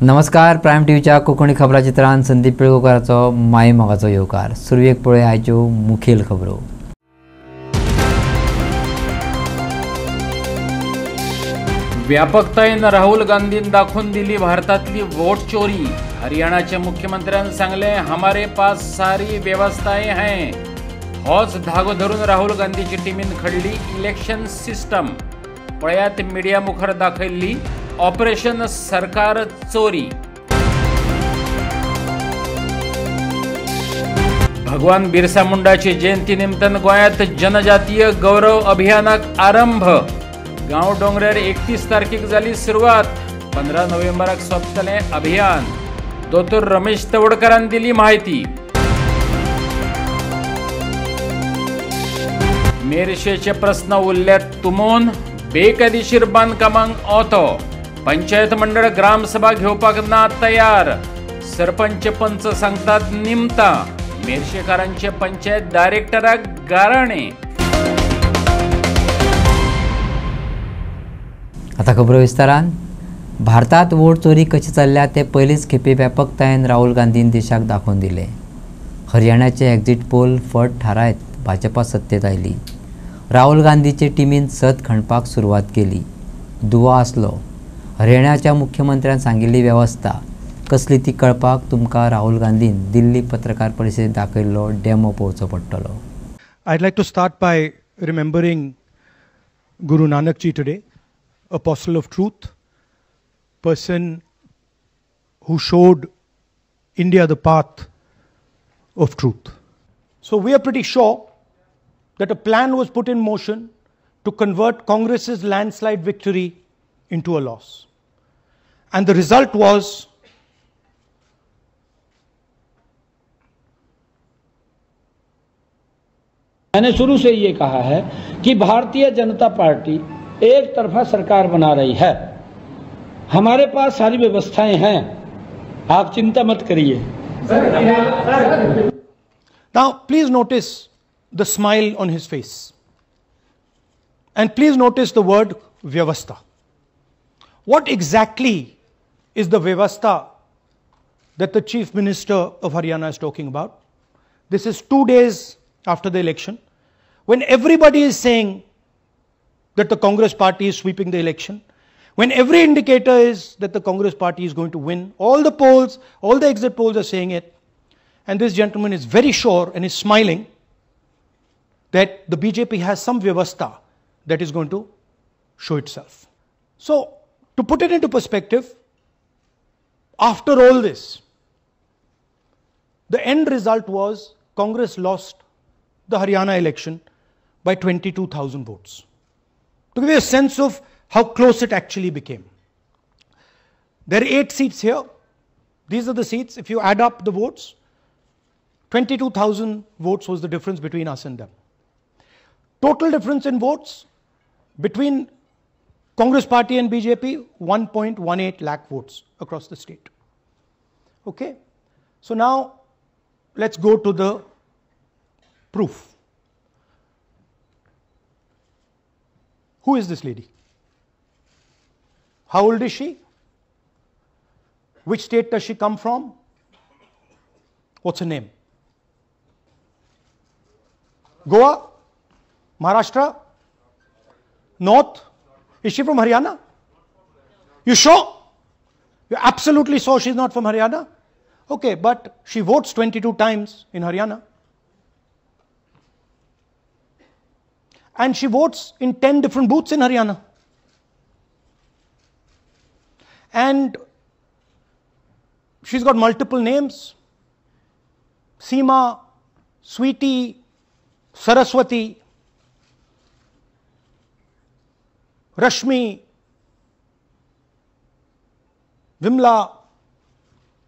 नमस्कार. प्रायम टीव्हीच्या कोकणी खबराचित्रांत संदीप पिळगोकराचो माय मोगाचो येवकार. सुरवेक पळय आयच्यो मुखेल खबरो. व्यापकतायेन राहुल गांधीन दाखवून दिली भारतातली वोट चोरी. हरियाणाच्या मुख्यमंत्र्यान सांगले हमारे पास सारी व्यवस्थाएं हैं. होच धागो धरून राहुल गांधीची टीमीन खडली इलेक्शन सिस्टम. पळयात मीडिया मुखार दाखयल्ली ऑपरेशन सरकार चोरी. भगवान बिरसा मुंडाची जयंती निमतान गोंयांत जनजातीय गौरव अभियानाक आरंभ. गांव डोंगरेर 31 तारखेक जाली सुरवात. 15 नोव्हेंबराक सोंपतले अभियान. दोतोर रमेश तवडकरान दिली माहिती. मेरशेचे प्रश्न उरल्यात तुमून. बेकायदेशीर बांदकामांक ओतो. पंचायत मंडळ ग्रामसभा घेवपाक ना तयार. सरपंच पंच सांगतात निमता. मेरशेकारांचे पंचायत डायरेक्टराक गाराणे. आता खबरो विस्तारान. भारतात वोट चोरी कशी चल्ल्या ते पयलींच खेपे व्यापकतायेन राहुल गांधीन देशाक दाखोवन दिले. हरियाणाचे एक्झिट पोल फट थारायत भाजपा सत्तेत आयली. राहुल गांधीचे टीमीन सत खणपाक सुरवात केली. दुवा आसलो. हरियाणाच्या मुख्यमंत्र्यान सांगिल्ली व्यवस्था कसली ती कळपाक तुमकां राहुल गांधीन दिल्ली पत्रकार परिशदेंत दाखयल्लो डेमो पळोवचो पडटलो. I'd like to start by remembering Guru Nanak Ji today, apostle of truth, person who showed India the path of truth. So we are pretty sure that a plan was put in motion to convert Congress's landslide victory into a loss. And the result was मैंने शुरू से ये कहा है कि Bharatiya Janata party एक तरफा सरकार बना रही है. हमारे पास सारी व्यवस्थाएं हैं, आप चिंता मत करिए. Now please notice the smile on his face. And please notice the word vyavastha. What exactly is the vyavastha that the Chief Minister of Haryana is talking about? This is 2 days after the election, when everybody is saying that the Congress party is sweeping the election, when every indicator is that the Congress party is going to win, all the polls, all the exit polls are saying it, and this gentleman is very sure and is smiling that the BJP has some vyavastha that is going to show itself. So, to put it into perspective, after all this, the end result was Congress lost the Haryana election by 22,000 votes. To give you a sense of how close it actually became. There are 8 seats here. These are the seats. If you add up the votes, 22,000 votes was the difference between us and them. Total difference in votes between Congress party and BJP, 1.18 lakh votes across the state. Okay? So now, let's go to the proof. Who is this lady? How old is she? Which state does she come from? What's her name? Goa? Maharashtra? North? Is she from Haryana? You sure? You're absolutely sure she's not from Haryana? Okay, but she votes 22 times in Haryana. And she votes in 10 different booths in Haryana. And she's got multiple names. Seema, Sweetie, Saraswati, Rashmi, Vimla.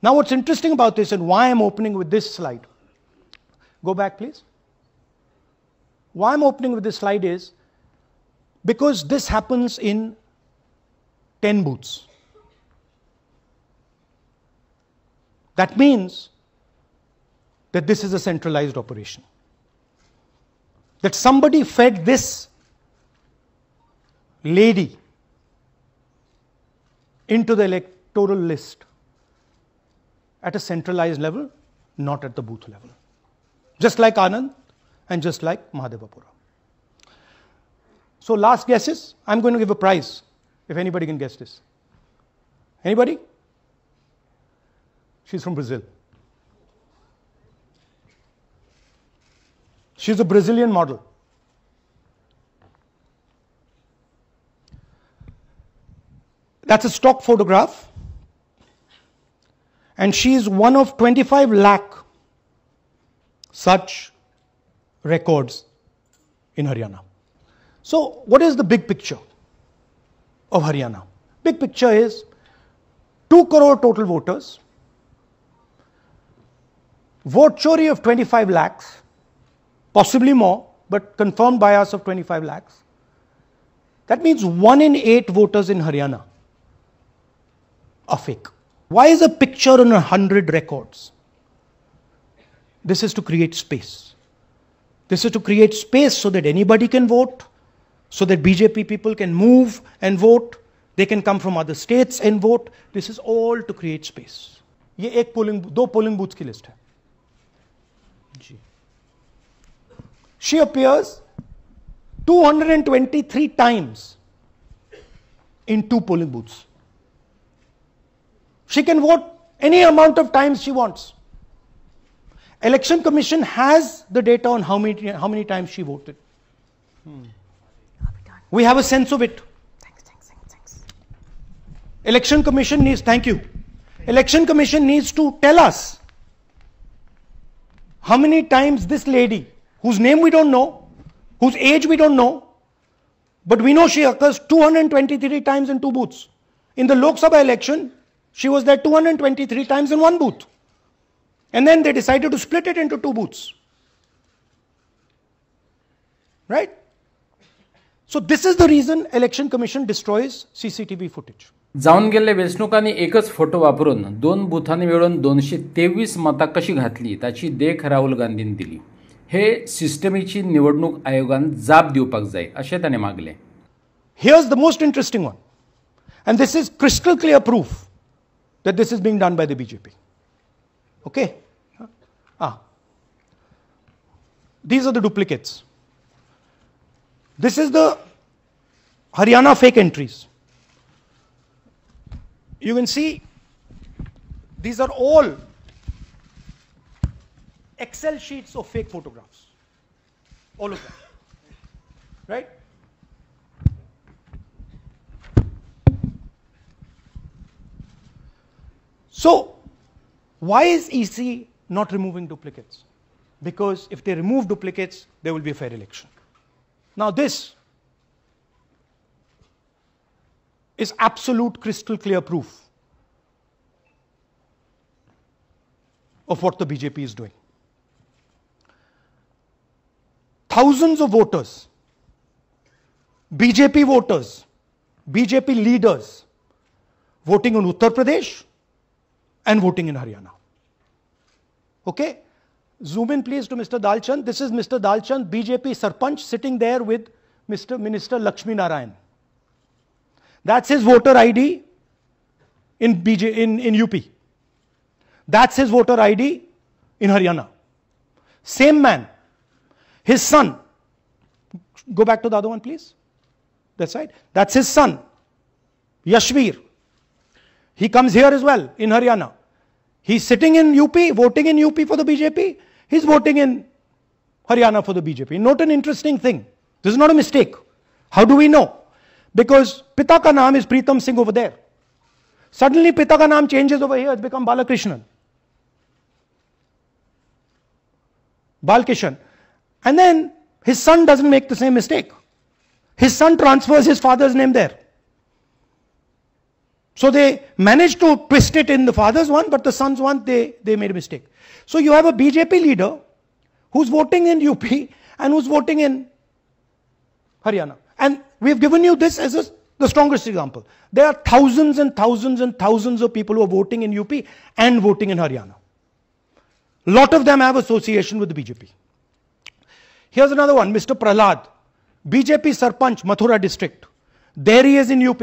Now what's interesting about this and why I'm opening with this slide. Go back please. Why I'm opening with this slide is because this happens in 10 booths. That means that this is a centralized operation. That somebody fed this lady into the electoral list at a centralized level, not at the booth level. Just like Anand and just like Mahadevapura. So last guesses. I'm going to give a prize if anybody can guess this. Anybody? She's from Brazil. She's a Brazilian model. That's a stock photograph. And she is one of 25 lakh such records in Haryana. So what is the big picture of Haryana? Big picture is 2 crore total voters, vote chori of 25 lakhs, possibly more, but confirmed bias of 25 lakhs. That means 1 in 8 voters in Haryana are fake. Why is a picture on 100 records? This is to create space. This is to create space so that anybody can vote, so that BJP people can move and vote. They can come from other states and vote. This is all to create space. ये दो polling booths की list है. She appears 223 times in 2 polling booths. She can vote any amount of times she wants. Election Commission has the data on how many times she voted. We have a sense of it. Thanks. Election Commission needs, thank you. Election Commission needs to tell us how many times this lady, whose name we don't know, whose age we don't know, but we know she occurs 223 times in 2 booths. In the Lok Sabha election, she was there 223 times in 1 booth. And then they decided to split it into 2 booths. Right? So this is the reason Election Commission destroys CCTV footage. जाऊन गेले वेचणुकांनी एकच photo वापरून 2 बुथांनी मिळून 223 मता कशी घातली त्याची देख राहुल गांधींनी दिली. हे सिस्टमीची निवडणूक आयोगान जाब दिवपाक जाय असे त्याने मागले. Here's the most interesting one. And this is crystal clear proof that this is being done by the BJP. Okay? These are the duplicates. This is the Haryana fake entries. You can see these are all Excel sheets of fake photographs. All of them. Right? So, why is EC not removing duplicates? Because if they remove duplicates, there will be a fair election. Now this is absolute crystal clear proof of what the BJP is doing. Thousands of voters, BJP voters, BJP leaders voting in Uttar Pradesh and voting in Haryana. Okay? Zoom in please to Mr. Dalchand. This is Mr. Dalchand, BJP Sarpanch, sitting there with Mr. Minister Lakshmi Narayan. That's his voter ID in UP. That's his voter ID in Haryana. Same man. His son. Go back to the other one, please. That's right. That's his son, Yashveer. He comes here as well in Haryana. He's sitting in UP, voting in UP for the BJP. He's voting in Haryana for the BJP. Note an interesting thing. This is not a mistake. How do we know? Because Pita ka naam is Pritam Singh over there. Suddenly Pita ka naam changes over here. It's become Balakrishnan. Balkishan. And then his son doesn't make the same mistake. His son transfers his father's name there. So they managed to twist it in the father's one, but the son's one, they made a mistake. So you have a BJP leader who's voting in UP and who's voting in Haryana. And we've given you this as the strongest example. There are thousands and thousands and thousands of people who are voting in UP and voting in Haryana. A lot of them have association with the BJP. Here's another one, Mr. Prahlad, BJP Sarpanch, Mathura district. There he is in UP.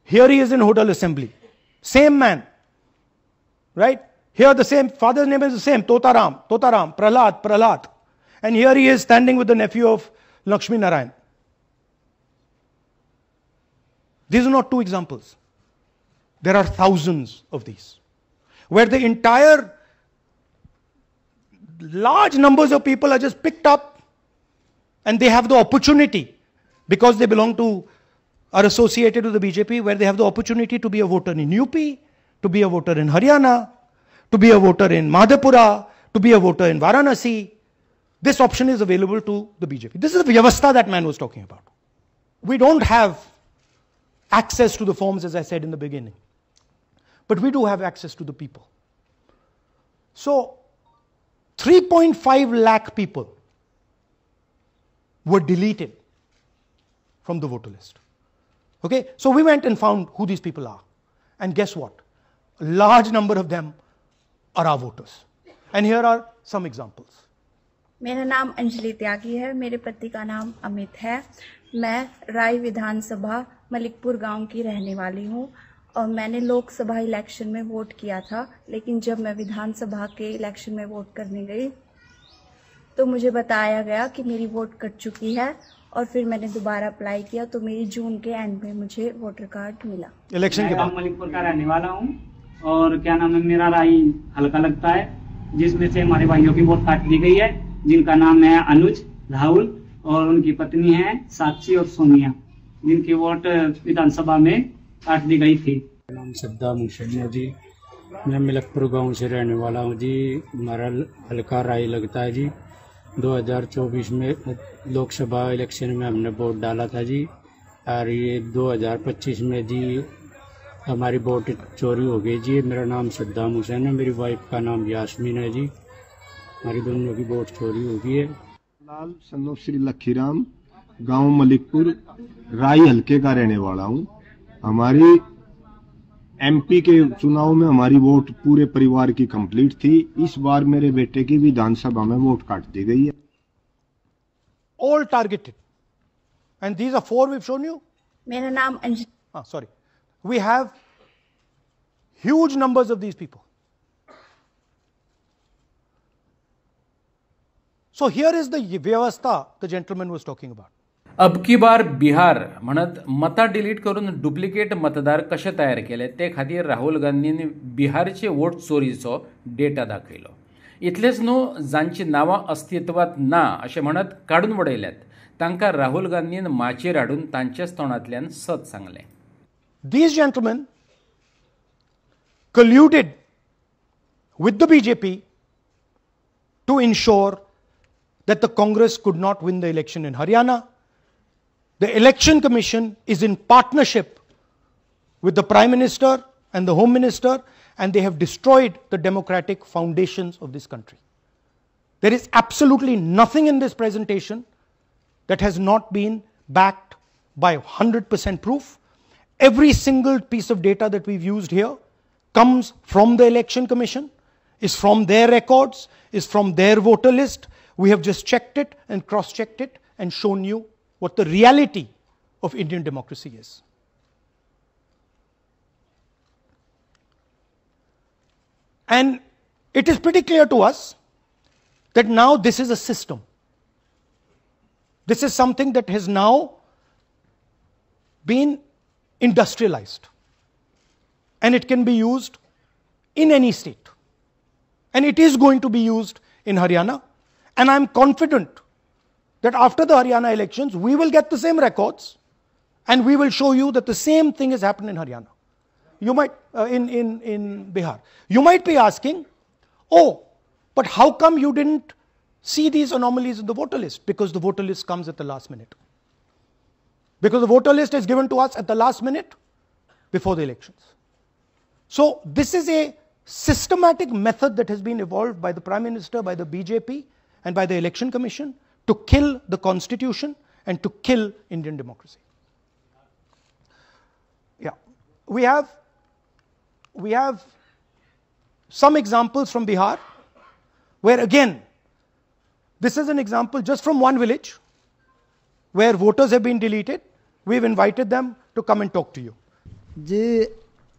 Here he is in Hodal Assembly. Same man. Right? Here the same, father's name is the same, Totaram, Prahlad. And here he is standing with the nephew of Lakshmi Narayan. These are not two examples. There are thousands of these, where the entire large numbers of people are just picked up and they have the opportunity, because they are associated with the BJP, where they have the opportunity to be a voter in UP, to be a voter in Haryana, to be a voter in Madhepura, to be a voter in Varanasi. This option is available to the BJP. This is the Vyavastha that man was talking about. We don't have access to the forms, as I said in the beginning, but we do have access to the people. So 3.5 lakh people were deleted from the voter list. Okay, so we went and found who these people are. And guess what? A large number of them are our voters. And here are some examples. मेरा नाम अंजलि त्यागी है, मेरे पति का नाम अमित है। मैं राय विधानसभा मलिकपुर गांव की रहने वाली हूं और मैंने लोकसभा इलेक्शन में वोट किया था, लेकिन जब मैं विधानसभा के इलेक्शन में वोट करने गई तो मुझे बताया गया कि मेरी वोट कट चुकी है और फिर मैंने दोबारा अप्लाई किया तो मेरी जून के एंड में मुझे वोटर कार्ड मिला। इलेक्शन के बाद मलिकपुर का रहने वाला हूं और क्या नाम है, मेरा राय हल्का लगता है, जिसमें से हमारे भाइयों की वोट काट दी गई है, जिनका नाम है अनुज, राहुल और उनकी पत्नी है साक्षी और सोनिया, जिनकी वोट विधानसभा में काट दी गई थी। नाम सद्दाम हुसैन जी, मैं मलिकपुर गांव से रहने वाला हूं जी। हमारा हल्का राय लगता है जी। 2024 में लोकसभा इलेक्शन में हमने वोट डाला था जी, और ये 2025 में जी हमारी वोट चोरी हो गई जी। मेरा नाम सद्दाम हुसैन है, मेरी वाइफ का नाम यास्मीन है जी। हमारी दोनों की वोट चोरी हो गई है। लाल सन्नो श्री लखीराम, गांव मलिकपुर, राय हल्के का रहने वाला हूं। हमारी एमपी के चुनाव में हमारी वोट पूरे परिवार की कंप्लीट थी। इस बार मेरे बेटे की विधानसभा में वोट काट दी गई है। All targeted. And these are 4 we've shown you. मेरा नाम Anjali. Sorry. We have huge numbers of these people. So here is the Vyavastha the gentleman was talking about. अब की बार बिहार म्हणत मता डिलीट करून डुप्लिकेट मतदार कसे तयार केले ते खातीर राहुल गांधींनी बिहारचे वोट चोरीचो डेटा दाखयलो। इतलेच न्हू, जांची नावां अस्तित्वात ना अशें म्हणत काडून उडयल्यात तांकां राहुल गांधीन माचयेर हाडून तांच्याच तोंडांतल्यान सत सांगलें। These gentlemen colluded with the BJP to ensure that the Congress could not win the election in Haryana. The Election Commission is in partnership with the Prime Minister and the Home Minister, and they have destroyed the democratic foundations of this country. There is absolutely nothing in this presentation that has not been backed by 100% proof. Every single piece of data that we've used here comes from the Election Commission, is from their records, is from their voter list. We have just checked it and cross-checked it and shown you what the reality of Indian democracy is. And it is pretty clear to us that now this is a system. This is something that has now been industrialized, and it can be used in any state, and it is going to be used in Haryana. And I'm confident that after the Haryana elections we will get the same records and we will show you that the same thing has happened in Haryana. You might in Bihar. You might be asking, oh, but how come you didn't see these anomalies in the voter list? Because the voter list comes at the last minute. Because the voter list is given to us at the last minute before the elections. So this is a systematic method that has been evolved by the Prime Minister, by the BJP and by the Election Commission to kill the Constitution and to kill Indian democracy. Yeah, we have some examples from Bihar where again, this is an example just from one village where voters have been deleted. We've invited them to come and talk to you. जी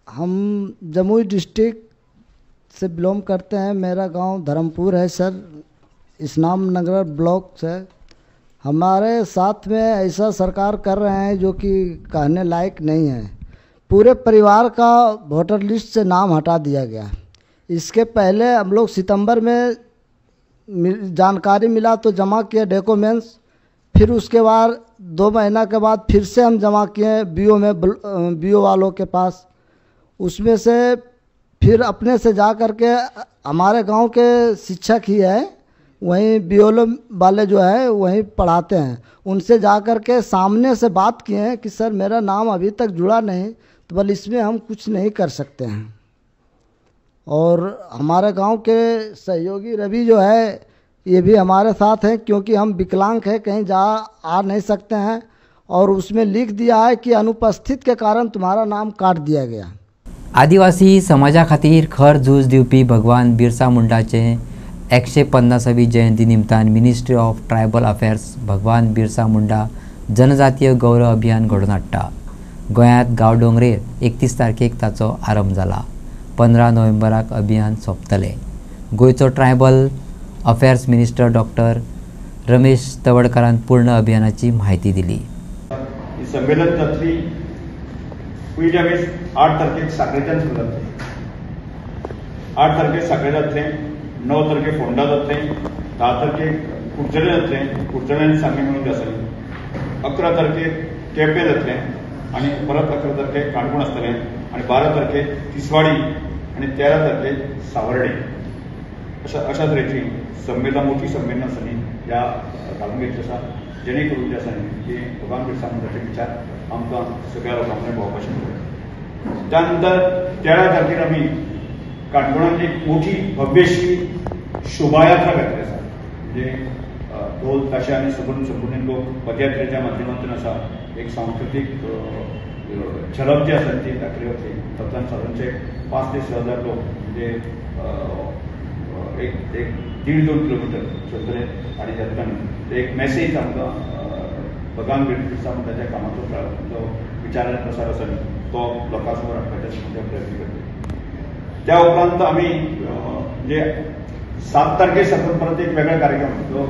हम Jamui district से belong करते हैं। मेरा गांव धर्मपुर है sir, इस्लाम नगर block से। हमारे साथ में ऐसा सरकार कर रहे हैं जो कि कहने लायक नहीं है। पूरे परिवार का वोटर लिस्ट से नाम हटा दिया गया। इसके पहले हम लोग सितंबर में जानकारी मिला तो जमा किए डॉक्यूमेंट्स, फिर उसके बाद 2 महीना के बाद फिर से हम जमा किए बीओ में, बीओ वालों के पास। उसमें से फिर अपने से जा कर के हमारे गांव के शिक्षक ही है, वहीं बीओ वाले जो है वहीं पढ़ाते हैं, उनसे जा कर के सामने से बात किए हैं कि सर मेरा नाम अभी तक जुड़ा नहीं, तो बोले इसमें हम कुछ नहीं कर सकते हैं। और हमारे गांव के सहयोगी रवि जो है ये भी हमारे साथ हैं, क्योंकि हम विकलांग हैं, कहीं आ नहीं सकते हैं, और उसमें लिख दिया है कि अनुपस्थित के कारण तुम्हारा नाम काट दिया गया। आदिवासी समाजा खातीर खर झूज दिवपी भगवान बिरसा मुंडाचे 150वी जयंती निमतान मिनिस्ट्री ऑफ ट्रायबल अफेअर्स भगवान बिरसा मुंडा जनजातीय गौरव अभियान घडोवन हाडटा। गोंयांत गांवडोंगरेर 31 तारखेक ताचो आरंभ जाला। 15 नोव्हेंबराक अभियान सोंपतले। गोंयचो tribal affairs minister doctor Ramesh तवडकरान पूर्ण अभियानाची माहिती दिली। ही संमेलन जातली पयल्या वेळेस 8 तारखेक साखळेच्यान सुरू जातलें। 8 तारखेक साखळे जातलें, 9 तारखेक फोंडा जातलें, 10 तारखेक कुडचडें जातलें, कुडचडें आनी सांगे मेळून आसतलें, 11 तारखेक केपें जातलें आनी परत 11 तारखेक काणकोण आसतलें, आनी 12 तारखेक तिसवाडी आनी 13 तारखेक सावर्डे। अशा तरेची संमेलन, मोठी संमेलन आसा न्ही, ह्या घालून घेतली आसा, जेणे करून जे आसा न्ही की भगवान बिरसा मुंडाचे विचार आमकां सगळ्या लोकां कडेन भोंवपाचें पडटा। त्या नंतर 13 तारखेर आमी काणकोणांत एक मोठी भव्यशी शोभायात्रा घातली आसा, म्हणजे ढोल ताशे आनी संपूर्ण लोक पदयात्रेच्या माध्यमांतून आसा एक सांस्कृतीक झलक जी आसा ती दाखयली वतली। तातूंतल्यान सादारणचे 5 ते 6 हजार लोक, म्हणजे एक 1.5-2 किलोमीटर चलतले, आनी तातूंतल्यान एक मॅसेज आमकां भगवान बिरसा मुंडाच्या कामाचो विचारांचो प्रसार आसा तो लोकां समोर हाडपाचो प्रयत्न करता। त्या उपरांत आमी म्हणजे 7 तारखे साकून परत एक वेगळा कार्यक्रम, जो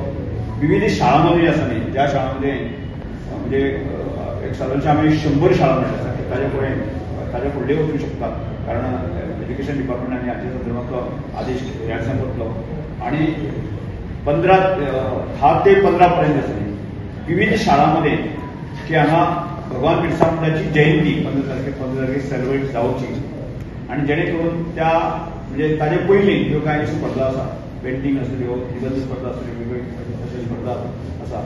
विविध शाळांमध्ये आसा न्ही, ज्या शाळांमध्ये म्हणजे एक साधारणशे आमी 100 शाळा म्हणटा आसा, ताज्या फुडले वचूंक शकतात, कारण एज्युकेशन डिपार्टमेंटान हाचे संदर्भांतलो आदेश ह्या दिसांक करतलो। आनी 10 ते 15 पर्यंत आसा विविध शाळांमध्ये की हांगा भगवान बिरसा मुंडाची जयंती 15 तारखेक सेलिब्रेट जावची, आनी जेणे करून त्या म्हणजे ताजे पयलीं ह्यो कांय स्पर्धा आसा, पेंटींग आसल्यो, निबंध स्पर्धा आसल्यो, वेगवेगळ्यो अश्यो स्पर्धा आसा,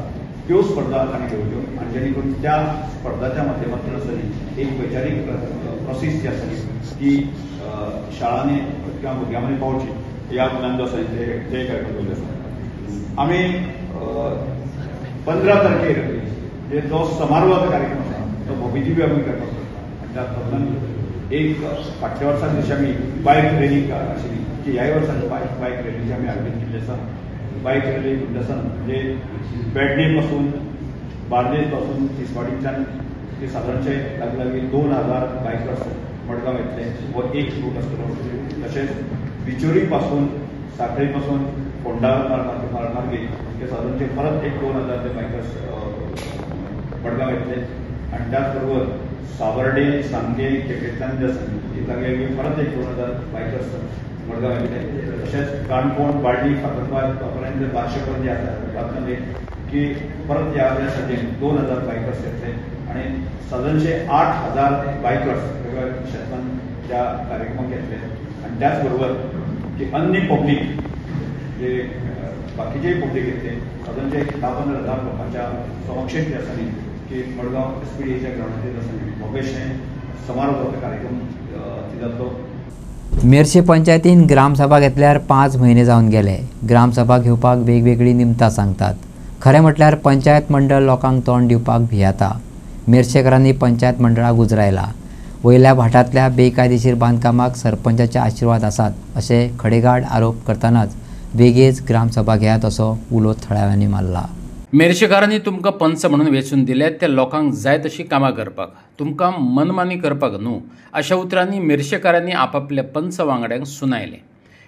त्यो स्पर्धा ताणें घेवच्यो, आनी जेणे करून त्या स्पर्धाच्या माध्यमांतून आसा न्ही एक वैचारीक प्रोसेस जी आसा ती शाळांनी किंवा भुरग्यां मदीं पावची, ह्या मुलान जो आसा ते कार्यक्रम दवरले आसा। आमी 15 तारखेर म्हणजे जो समारोहाचो कार्यक्रम आसा तो भव्यदिव्य आमी करपाक सोदता, आनी तातूंतल्यान एक फाटल्या वर्सां जशी आमी बायक रॅली आशिल्ली की ह्याय वर्सांची बायक रॅलीची आमी आयोजन केल्लें आसा। बायक रॅली म्हणजे बेडणे पासून बार्देस पासून तिसवाडीच्यान ते सादारणशे लागीं 2000 बायकर्स मडगांव येतले, हो एक रूट आसतलो। तशेंच बिचोरी पासून, साखळे पासून फोंडा मार्गे ते सादारणशे परत एक 2000 ते बायकर्स मडगांव येतले, आनी त्याच बरोबर सावर्डे, सांगे, केपेंतल्यान जे आसा ती परत एक 2000 बायकर्स मडगांव येतले। तशेंच काणकोण, बाळ्ळी, फातर्पेर पर्यंत 1200 पर्यंत आसा की परत ह्या दिसाचेर 2000 बायकर्स येतले, आनी सादारणशे 8000 बायकर्स वेगवेगळ्या क्षेत्रांत त्या कार्यक्रमाक येतले। आनी त्याच बरोबर की अन्य पब्लीक जे बाकीचेय पब्लीक येतले, सादारणशे 10-15 हजार लोकांच्या समक्षेंत जे आसा न्ही की मडगांव SPDAच्या ग्रावंडाचेर आसा न्ही भव्यशें समारोहाचो कार्यक्रम जातलो। मेर्शे पंचायतीन ग्रामसभा घेतल्यार 5 म्हयने जावन गेले। ग्रामसभा घेवपाक वेगवेगळी निमतां सांगतात। खरें म्हटल्यार पंचायत मंडळ लोकांक तोंड दिवपाक भियेता। मेर्शेकारांनी पंचायत मंडळाक उजरायला। वयल्या भाटांतल्या बेकायदेशीर बांदकामाक सरपंचाचे आशिर्वाद आसात अशें खडेगाड आरोप करतानाच बेगीच ग्रामसभा घेयात असो उलो थळाव्यांनी मारला। मेर्शेकारांनी तुमकां पंच म्हणून वेंचून दिले ते लोकांक जाय तशी कामां करपाक, तुमकां मनमानी करपाक न्हू, अशा उतरांनी मेर्शेकारांनी आपापल्या पंच वांगड्यांक सुनायले।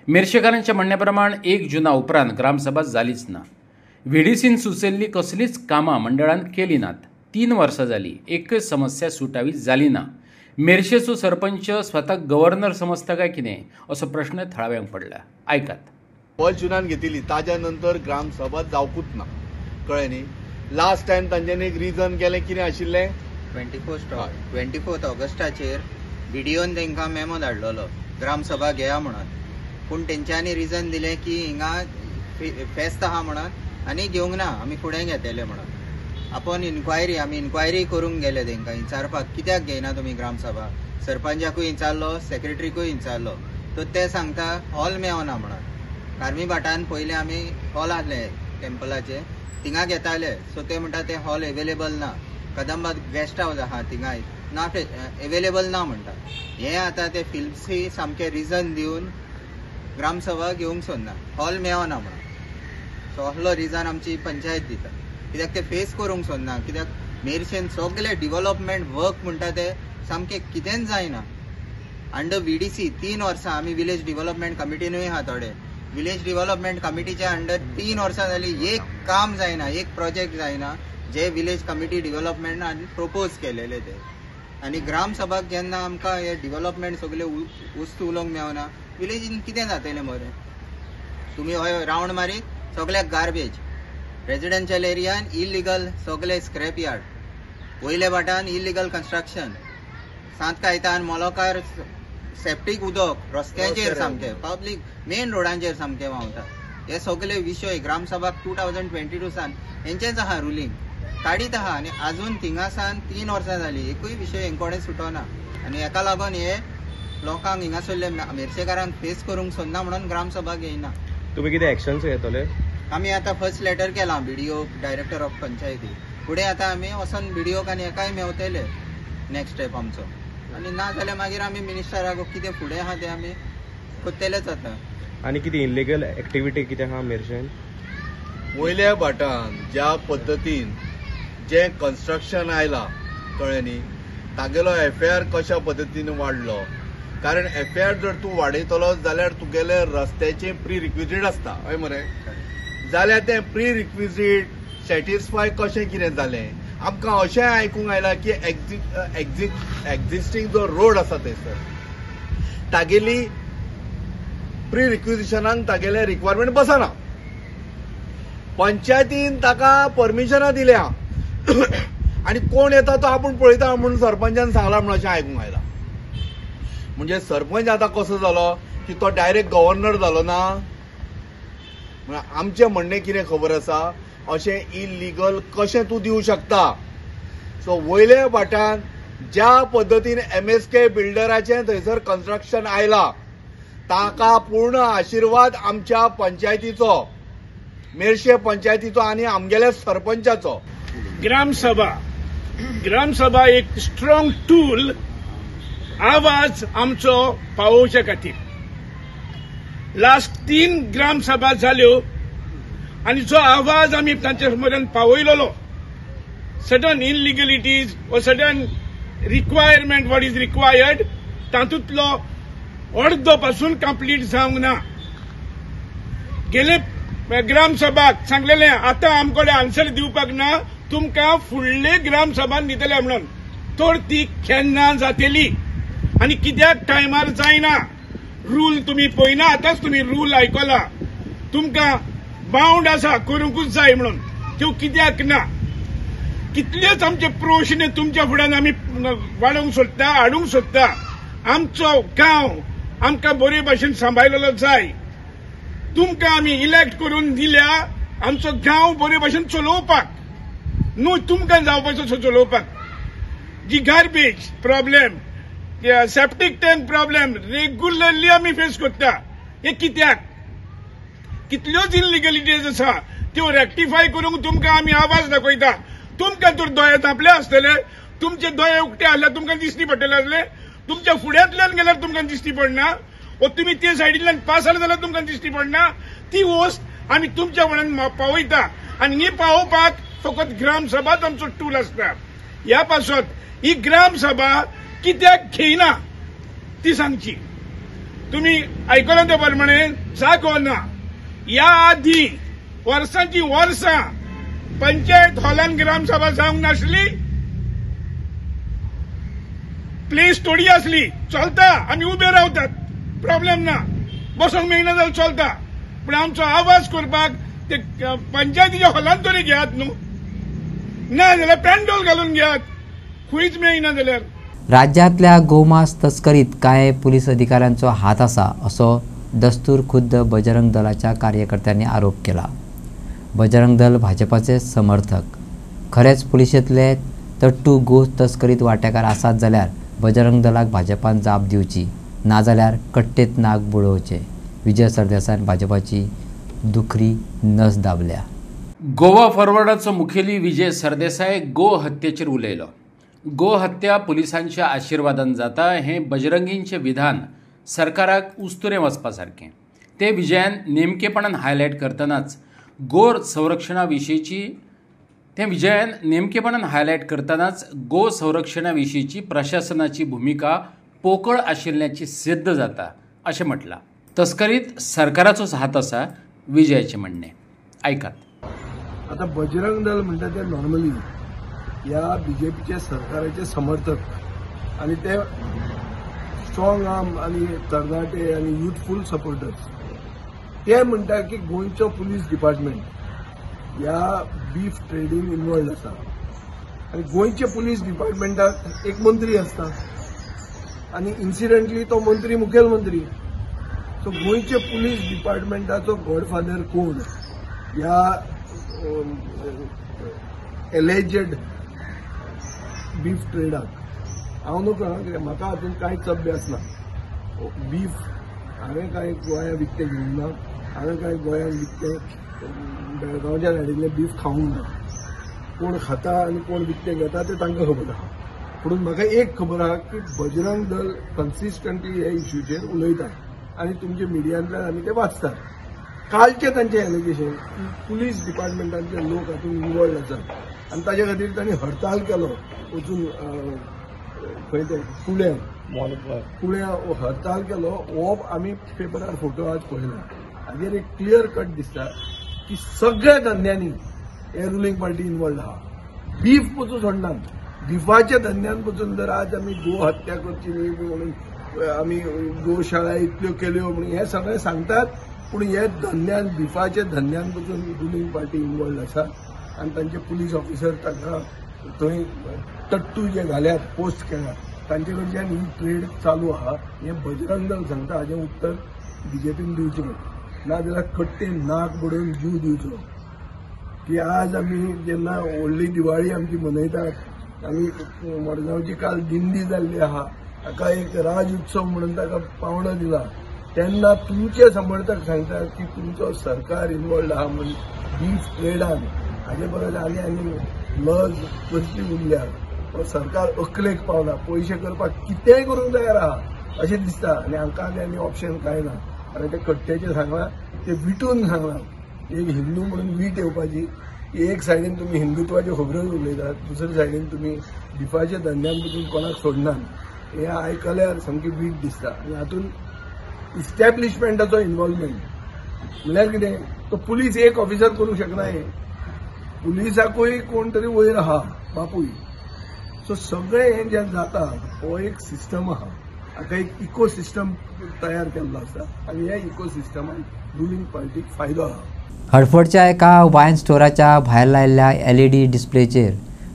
मेर्शेकारांच्या म्हणण्याप्रमाणे 1 जुना उपरांत ग्रामसभा जालीच ना. व्हीडीसीन सुचयल्ली कसलीच कामां मंडळान केली नात. 3 वर्सां जाली, एकच समस्या सुटावी जाली ना. मेर्शेचो सरपंच स्वता गव्हर्नर समजता काय कितें असो प्रश्न थळाव्यांक पडला. आयकात. जुनान घेतिल्ली ताज्या नंतर ग्रामसभा जावकूच ना, कळ्ळें न्ही. लास्ट टायम तांच्यांनी एक रिजन केलें, कितें आशिल्लें, 24 ऑगस्टाचेर व्हिडिओन तांकां मेमो धाडलेलो ग्रामसभा घेया म्हणून. पूण तेंच्यांनी रिजन दिलें की हिंगा फेस्त आहा म्हणून आनी घेवंक ना, आमी फुडें घेतले म्हणून. आमी इन्क्वायरी करूंक गेले तांकां विचारपाक कित्याक घेयना तुमी ग्रामसभा. सरपंचाकूय विचारलो, सेक्रेटरीकूय विचारलो, तो ते सांगता हॉल मेळना म्हणून. कार्मी भाटान पयलीं आमी हॉल आहले टेम्पलाचे, थिंगा घेताले. सो ते म्हणटा ते हॉल एवेलेबल ना. कदंबा गेस्ट हाऊस आहा थिंगा ना, एवेलेबल ना म्हणटा. हे आतां ते फिल्म्सी सामके रिजन दिवन ग्रामसभा घेवंक सोदना, हॉल मेळना म्हणून. सो असलो रिजन आमची पंचायत दिता. कित्याक ते फेस करूंक सोदना. कित्याक मेर्शेन सगळे डिव्हलपमेंट वर्क म्हणटा ते सामके कितेंच जायना. अंडर व्हीडीसी 3 वर्सां आमी विलेज डिव्हलपमेंट कमिटीनूय आहा थोडे. विलेज डिव्हलपमेंट कमिटीच्या अंडर 3 वर्सां जाली, एक काम जायना, एक प्रोजेक्ट जायना जे विलेज कमिटी डिव्हलपमेंटान प्रपोज केलेले ते. आनी ग्रामसभाक जेन्ना आमकां हे डिव्हलपमेंट सगळे वस्तू उलोवंक मेळना, विलेजीन कितें जातलें बरें. तुमी हो रावंड मारीत, सगळ्याक गार्बेज. रेजिडेन्शियल एरियान इलिगल सगळे स्क्रॅप यार्ड, वयले वाटान इलिगल कन्स्ट्रक्शन, सांत कायतान मोलोकार सेप्टीक उदक रस्त्याचेर सामके पब्लीक मेन रोडांचेर सामके व्हांवता. हे सगळे विशय ग्रामसभाक 2022 सान हेंचेच आहा रुलींग काडीत आहा. आनी आजून थिंगासान 3 वर्सां जाली, एकूय विशय हेंकोडे सुटोना. आनी हेका लागून हे लोकांक हिंगासरले मेर्शेकारांक फेस करूंक सोदना म्हणून ग्रामसभा घेयना. तुमी कितें एक्शन्स घेतले? आमी आतां फर्स्ट लेटर केलां बीडीओ, डायरेक्टर ऑफ पंचायती. फुडें आतां आमी वचून बीडीओक आनी हेकाय मेवतले नेक्स्ट स्टेप आमचो. आनी ना जाल्यार मागीर आमी मिनिस्टराक कितें फुडें आहा तें आमी कोत्तेलेच आतां. आनी कितें इलिगल एक्टिविटी कितें आहा मेर्शेन? वयल्या भाटान ज्या पद्दतीन जे कन्स्ट्रक्शन आयलां, कळ्ळें न्ही, तागेलो FIR कशा पद्दतीन वाडलो. कारण FIR जर तूं वाडयतलो जाल्यार तुगेले रस्त्याचे प्री रिक्विजीट आसता, हय मरे. जाल्यार तें प्री रिक्विजीट सॅटिस्फाय कशें कितें जालें. आमकां अशें आयकूंक आयलां की एक्झिस्टींग जो रोड आसा थंयसर तागेली प्री रिक्विजिशनाक तागेले रिक्वायरमेंट बसना. पंचायतीन ताका परमिशनां दिल्या आनी कोण येता तो आपूण पळयता म्हणून सरपंचान सांगला म्हणून अशें आयकूंक आयलां. म्हणजे सरपंच आतां कसो जालो की तो डायरेक्ट गव्हर्नर जालो ना. आमचें म्हणणें कितें खबर आसा, अशें इलिगल कशें तूं दिवं शकता. सो वयले भाटान ज्या पद्दतीन MSK बिल्डराचें थंयसर कन्स्ट्रक्शन आयलां ताका पूर्ण आशिर्वाद आमच्या पंचायतीचो, मेर्शे पंचायतीचो आनी आमगेल्या सरपंचाचो. ग्रामसभा एक स्ट्रॉंग टूल आवाज आमचो पावोवचे खातीर. लास्ट 3 ग्रामसभा जाल्यो आनी जो आवाज आमी तांचे मेरेन पावयलोलो, सडन इनलिगलिटीज व sudden requirement what is required तातूंतलो अर्दो पासून कंप्लीट जावंक ना. गेले ग्रामसभाक सांगलेलें आतां आमकडे आन्सर दिवपाक ना, तुमकां फुडले ग्रामसभान दितले म्हणून. तर ती केन्ना जातली आनी कित्याक टायमार जायना. रूल तुमी पळयना, आतांच तुमी रूल आयकला. तुमकां बाउंड आसा करूंकूच जाय म्हणून, त्यो कित्याक ना. कितलेच आमचे प्रश्न तुमच्या फुड्यान आमी वाडोवंक सोदता, हाडूंक सोदता. आमचो गांव आमकां बरे भाशेन सांबाळलेलो जाय. तुमकां आमी इलेक्ट करून दिल्या आमचो गांव बरे भाशेन चलोवपाक, न्हू तुमकां जावपाचो चलोवपाक. जी garbage problem, septic tank problem regularly आमी फेस करता. हे कित्याक? कितल्योच इनलिगलिटीज आसा त्यो रेक्टिफाय करूंक तुमकां आमी आवाज दाखयता. तुमकां तर दोळे तापले आसतले, तुमचे दोळे उक्ते आसल्यार तुमकां दिसती पडटले आसले. तुमच्या फुड्यांतल्यान गेल्यार तुमकां दिसती पडना, व तुमी ते सायडींतल्यान पास जाले जाल्यार तुमकां दिसती पडना. ती वस्त आमी तुमच्या फुड्यान पावयता. आनी ही पावोवपाक फकत ग्रामसभाच आमचो टूल आसता. ह्या पासत ही ग्रामसभा कित्याक घेयना ती सांगची. तुम्ही ऐकलं त्या प्रमाणे ना या आधी वर्सांची वर्सां पंचायत हॉलान ग्रामसभा जावंक नासली, प्लेस थोडी असली, चलता आम्ही उभे रावतात, प्रॉब्लेम ना, बसोंक मेळना जाल्यार चलता, पण आमचो आवाज करपाक ते पंचायतीच्या हॉलान तरी घेयात न्हू, ना जाल्यार पॅन्डॉल घालून घेयात, खंयच मेळना जाल्यार. राज्यातल्या गोमांस तस्करीत काय पोलीस अधिकाऱ्यांचो हात आसा असो दस्तूर खुद्द बजरंग दलाच्या कार्यकर्त्यांनी आरोप केला. बजरंग दल भाजपाचे समर्थक. खरेच पुलिशेंतले तट्टू गो तस्करीत वांटेकार आसात जाल्यार बजरंग दलाक भाजपान जाप दिवची, नाजाल्यार कट्टेत नाक बुडोवचे. विजय सरदेसायान भाजपाची दुखरी नस दाबल्या. गोवा फॉरवर्डाचो मुखेली विजय सरदेसाय गो हत्येचेर उलयलो. गो हत्या पुलिसांच्या आशिर्वादान जाता हे बजरंगींचे विधान सरकाराक उस्तुरे वचपा सारकें. ते विजयान नेमकेपणान हायलायट करतनाच गो संरक्षणाविशीची प्रशासनाची भूमिका पोकळ आशिल्ल्याची सिद्ध जाता अशें म्हटलां. तस्करीत सरकाराचोच हात आसा विजयाचे म्हणणे. ऐकात. आता बजरंग दल म्हणटा ते नॉर्मली या बीजेपीचे सरकाराचे समर्थक आणि ते स्ट्रॉंग आर्म आणि तरणाटे आणि युथफुल सपोर्टर्स. ते म्हणटा की गोंयचो पुलीस डिपार्टमेंट या बीफ ट्रेडींग इन्वॉल्ड आसा आणि गोंयचे पुलीस डिपार्टमेंटाक एक मंत्री आसता आणि इन्सिडेंटली तो मंत्री मुखेलमंत्री. सो गोंयचे पुलीस डिपार्टमेंटाचो गॉडफादर कोण या एलेजेड बीफ ट्रेडाक हांव नकळो, कित्याक म्हाका हातूंत कांयच अभ्यास ना. बीफ हांवें कांय गोंया विकतें घेवंक ना, हांवें कांय गोंयांत विकतें बेळगांवच्या सायडीतलें बीफ खावंक ना. कोण खाता आनी कोण विकतें घेता तें तांकां खबर आहा. पूण म्हाका एक खबर आहा की बजरंग दल कन्सिस्टंटली ह्या इश्यूचेर उलयता आनी तुमच्या मिडियांतल्यान आमी तें वाचतात. कालचे तांचे एलिगेशन की पुलीस डिपार्टमेंटांतले लोक हातूंत इन्वॉल्ड आसात आनी ताचे खातीर तांणी हडताल केलो वचून खंय ते पुण्या हडताल केलो. हो आमी पेपरार फोटो आज पळयला. हाजेर एक क्लियर कट दिसता की सगळ्या धंद्यांनी हे रुलींग पार्टी इन्वॉल्ड आहा. बीफ पसून सोडनात. बीफाच्या धंद्यान पसून जर आज आमी गो हत्या करची न्ही म्हणून आमी गोशाळा इतल्यो केल्यो म्हणून हे सगळें सांगतात, पूण हे धंद्यान बीफाच्या धंद्यान पसून रुलींग पार्टी इन्वॉल्ड आसा आनी तांचे पुलीस ऑफिसर तांकां थंय तट्टू जे घाल्यात पोस्ट केल्यात तांचे कडच्यान ही ट्रेड चालू आहा. हे बजरंग दल सांगता हाजें उत्तर बीजेपीन दिवचें, नाजाल्यार कट्टे नाक बडोवन जीव दिवचो. की आज आमी जेन्ना व्हडली दिवाळी आमची मनयतात, आमी मडगांवची काल दिंडी जाल्ली आहा, ताका एक राज उत्सव म्हणून ताका पावणो दिला, तेन्ना तुमचे समर्थक सांगतात की तुमचो सरकार इन्वॉल्ड आहा म्हणून बीफ ट्रेडान. हाजे परस आनी लज कसली उरल्या, सरकार अकलेक पावला, पयशे करपाक कितेंय करूंक तयार आहा अशें दिसता. आनी हांकां आनी ऑप्शन कांय ना. आनी ते कट्ट्याचें सांगलां ते विटून सांगलां. एक हिंदू म्हणून वीट येवपाची. एक सायडीन तुमी हिंदुत्वाच्यो खबरोच उलयतात, दुसरे सायडीन तुमी बिफाच्या धंद्यान पसून कोणाक सोडनात. हे आयकल्यार सामकी वीट दिसता. आनी हातूंत इस्टॅब्लिशमेंटाचो इन्वॉल्वमेंट म्हणल्यार कितें, तो पुलीस एक ऑफिसर करूंक शकना. हे पुलिसाकूय कोण तरी वयर आहा, बापूय. सो सगळें हें जें जाता हो एक सिस्टम आहा. हाका एक इको सिस्टम तयार केल्लो आसा आनी ह्या इको सिस्टमान रुलींग पार्टीक फायदो आहा. हडफडच्या एका वायन स्टोराच्या भायर लायिल्ल्या LED डिस्प्लेचेर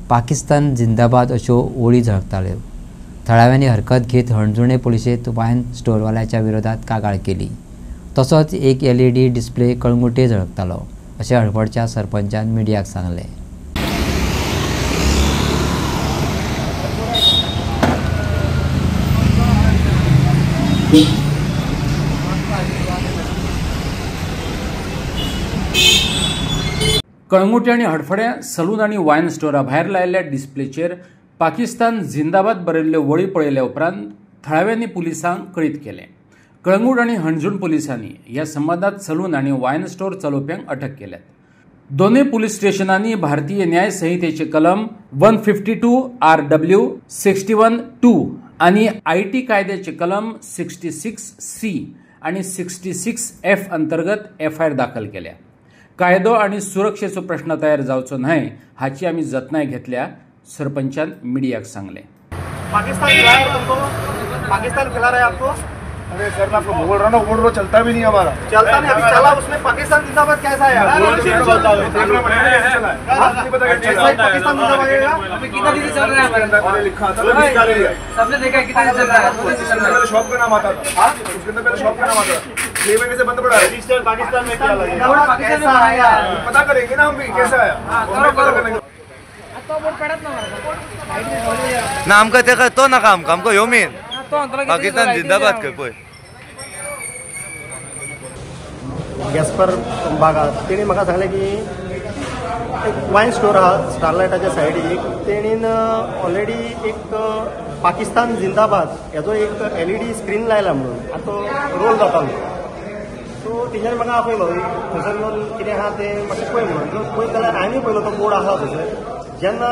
पाकिस्तान जिंदाबाद अश्यो ओळी झळकताल्यो. थळाव्यांनी हरकत घेत हणजुणे पुलिशेंत वायन स्टोरवाल्याच्या विरोधात कागाळ केली. तसोच एक LED डिस्प्ले कळंगुटे झळकतालो अशें हडफडच्या सरपंचान मिडियाक सांगलें. कळंगुटे आणि हडफड्या सलून आणि वायन स्टोरा भायर लायिल्ल्या डिस्प्लेचेर पाकिस्तान जिंदाबाद बरयल्ल्यो वळी पळयल्या उपरांत थळाव्यांनी पुलिसांक कळीत केलें. कळंगूट आणि हणजूण पुलिसांनी ह्या संबंदात सलून आणि वायन स्टोर चलोवप्यांक अटक केल्यात. दोनूय पुलीस स्टेशनांनी भारतीय न्याय संहितेचे कलम 152 RW 61(2) आणि IT कायद्याचे कलम 66C आणि 66F अंतर्गत FIR दाखल केल्या. कायदो आणि सुरक्षेचो प्रश्न तयार जावचो न्हय हाची आमी जतनाय घेतल्या, सरपंचान मीडियाक सांगले. पाकिस्तान खिला रहा है आपको? अरे सर मैं आपको बोल रहा हूँ, बोल रहा चलता भी नहीं हमारा. चलता नहीं, अभी चला उसमें पाकिस्तान जिंदाबाद कैसा है? पाकिस्तान जिंदाबाद अभी कितना दिन चल रहा है? लिखा था सबने देखा कितना दिन चल रहा है? शॉप का नाम आता था, उसके अंदर पहले शॉप का नाम आता था, 6 महीने से बंद पड़ा है. पाकिस्तान में क्या लगेगा? पाकिस्तान में आया पता करेंगे ना हम भी कैसा है. ना आमकां तेका तो नाका, आमकां ह्यो मेन पाकिस्तान जिंदाबाद खंय पळय. गॅसपर भागात तेणी म्हाका सांगलें की एक वायन स्टोर आहा स्टारलायटाच्या सायडीक, तेणीन ऑलरेडी एक पाकिस्तान जिंदाबाद हेजो एक LED स्क्रीन लायला म्हणून आतां रोल जातालो. सो तेच्यानी म्हाका आपयलो थंयसर येवन कितें आहा तें मातशें पळय म्हणून. पळयत जाल्यार हांवें पळयलो तो बोर्ड आहा थंयसर. जेन्ना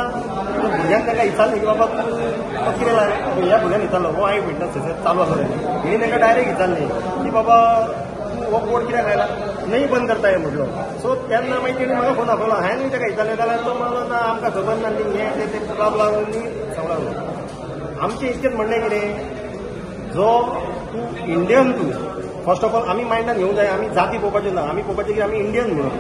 भुरग्यांक ताका विचारलें की बाबा तो कितें लायला, ह्या भुरग्यान विचारलो हो हांवें विटनस थंयसर चालू आसा तेणी. तेणी ताका डायरेक्ट विचारलें की बाबा हो बोर्ड कित्याक लायला, नाही बंद करता हें म्हटलो. सो तेन्ना मागीर तेणी म्हाका फोन आपयलो. हांवें ताका विचारलें जाल्यार तो म्हणलो ना आमकां खबर ना न्ही हें तें प्रॉब्लम सांगलो. आमचें इतकेंच म्हणणें कितें, जो तूं इंडियन तूं फर्स्ट ऑफ ऑल आमी मायंडान घेवंक जाय आमी जाती पळोवपाच्यो ना, आमी पळोवपाचें की आमी इंडियन म्हणून.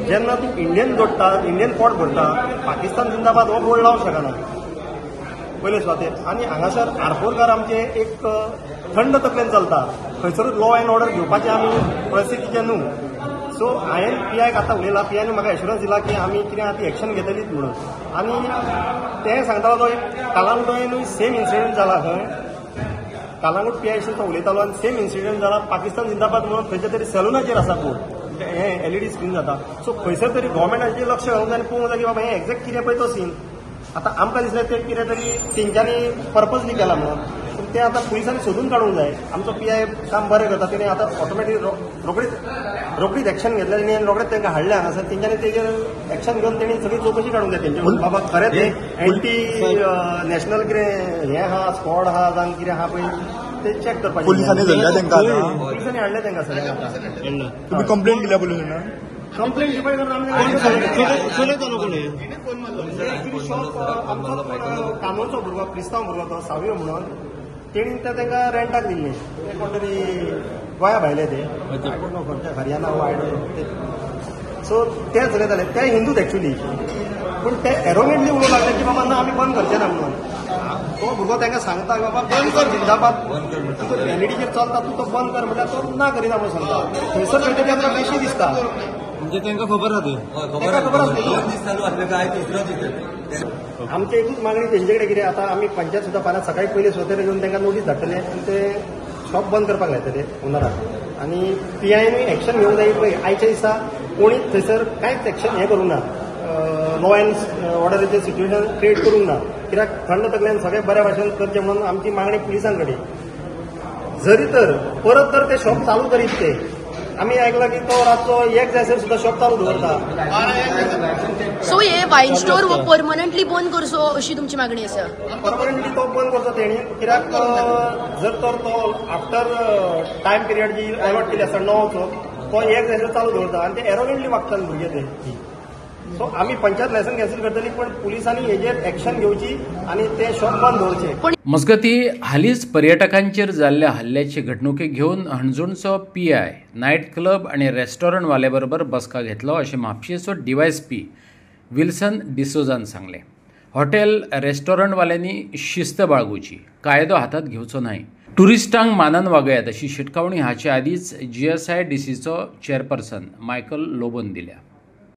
जेन्ना तूं इंडियन जोडटा, इंडियन पोट भरता, पाकिस्तान जिंदाबाद हो बोर्ड लावंक शकना पयले सुवातेर. आनी हांगासर आरपोरकार आमचे एक थंड तकलेन चलता, खंयसरूच लॉ एंड ऑर्डर घेवपाचें आमी परिस्थितीचे न्हू. सो हांवें PIक आतां उलयलां, PIन म्हाका एश्युरन्स दिला की आमी कितें आहा ती एक्शन घेतलीच म्हणून. आनी तें सांगतालो तो कालांगुटूय सेम इन्सिडंट जाला खंय. कालांगूट PIशी तो उलयतालो आनी सेम इन्सिडंट जाला पाकिस्तान जिंदाबाद म्हणून खंयच्या तरी सॅलुनाचेर आसा बोर्ड, हें LED स्क्रीन जाता. सो खंयसर तरी गव्हर्मेंटाचेर लक्ष घालूंक जाय आनी पळोवंक जाय की बाबा हें एक्झॅक्ट कितें पळय तो सीन. आतां आमकां दिसलें तें कितें तरी तेंच्यांनी पर्पजली केला म्हणून, पूण तें आतां पुलिसांनी सोदून काडूंक जाय. आमचो PI काम बरें करता, तेणी आतां ऑटोमॅटीक रोखडीच एक्शन घेतलें तेणी आनी रोखडेच तांकां हाडलें हांगासर. तेंच्यांनी तेजेर एक्शन घेवन तेणी सगळी चवकशी काडूंक जाय तेंचे बाबा खरेंच तें एंटी नॅशनल कितें हें आहा स्क्वॉड आहा जावं कितें आहा पळय ते चॅक करपाचें. पोलिसांनी धरल्या तेंकां, पुलिसांनी हाडले तेंकां सगळ्यांक. तुम्ही कंप्लेंट दिल्या पोलिसांना? कंप्लेंट दिवपाक कामोचो भुरगो क्रिस्तांव भुरगो तो सावयो म्हणून, तेणी तांकां रेंटाक दिल्लें. ते कोण तरी गोंया भायले ते हरियाणा वायड. सो ते चलयताले, ते हिंदूच एक्चुली, पूण ते एरोगेंटली उलोवंक लागले की बाबा ना आमी बंद करचे ना म्हणून. तो भुरगो तांकां सांगता की बाबा बंद कर जिंदाबाद, तुका LEDचेर चलता तूं तो बंद कर म्हटल्यार तो ना करिना म्हणून सांगता. थंयसर खंय तरी आमकां बेशी दिसता. म्हणजे तांकां खबर आसा, आमची एकूच मागणी तेंचे कडेन कितें आतां आमी पंचायत सुद्दां फाल्यां सकाळी पयलीं स्वतेर घेवन तांकां नोटीस धाडटले आनी ते शॉप बंद करपाक लायतले ओनराक. आनी PIनूय एक्शन घेवंक जाय. पळय आयच्या दिसा कोणीच थंयसर कांयच एक्शन हें करूंक ना, लॉ एंड ऑर्डराचें सिच्युएशन क्रिएट करूंक ना. कित्याक थंड तकल्यान सगळें बऱ्या भाशेन करचें म्हणून आमची मागणी पुलिसां कडेन. जरी तर परत जर ते शॉप चालू करीत ते, आमी आयकलां की तो रातचो 1 जायसर सुद्दां शॉप चालू दवरता. सो हे वायन स्टोर हो परमनंटली बंद करचो अशी तुमची मागणी आसा? परमनंटली तो बंद करचो तेणी. कित्याक जर तर तो आफ्टर टायम पिरियड जी अलॉट केली आसा 9 तो 1 जायसर चालू दवरता आनी ते एरोगेंटली वागतात भुरगे ते. सो आमी पंचायत लायसन कॅन्सल करतली, पण पुलिसांनी हेजेर एक्शन घेवची आनी ते शॉप बंद दवरचे. मजगती हालींच पर्यटकांचेर जाल्ल्या हल्ल्याचे घडणुके घेवन हणजूणचो PI नायट क्लब आणि रेस्टॉरंट वाले बरोबर बसका घेतलो अशें म्हापशेचो DYSP विल्सन डिसोजान सांगलें. हॉटेल रेस्टॉरंट वाल्यांनी शिस्त बाळगुची, कायदो हातात घेवचो न्हय, टुरिस्टांक मानान वागयात अशी शिटकावणी हाचे आदींच GSIDCचो चेअरपर्सन मायकल लोबोन दिल्या.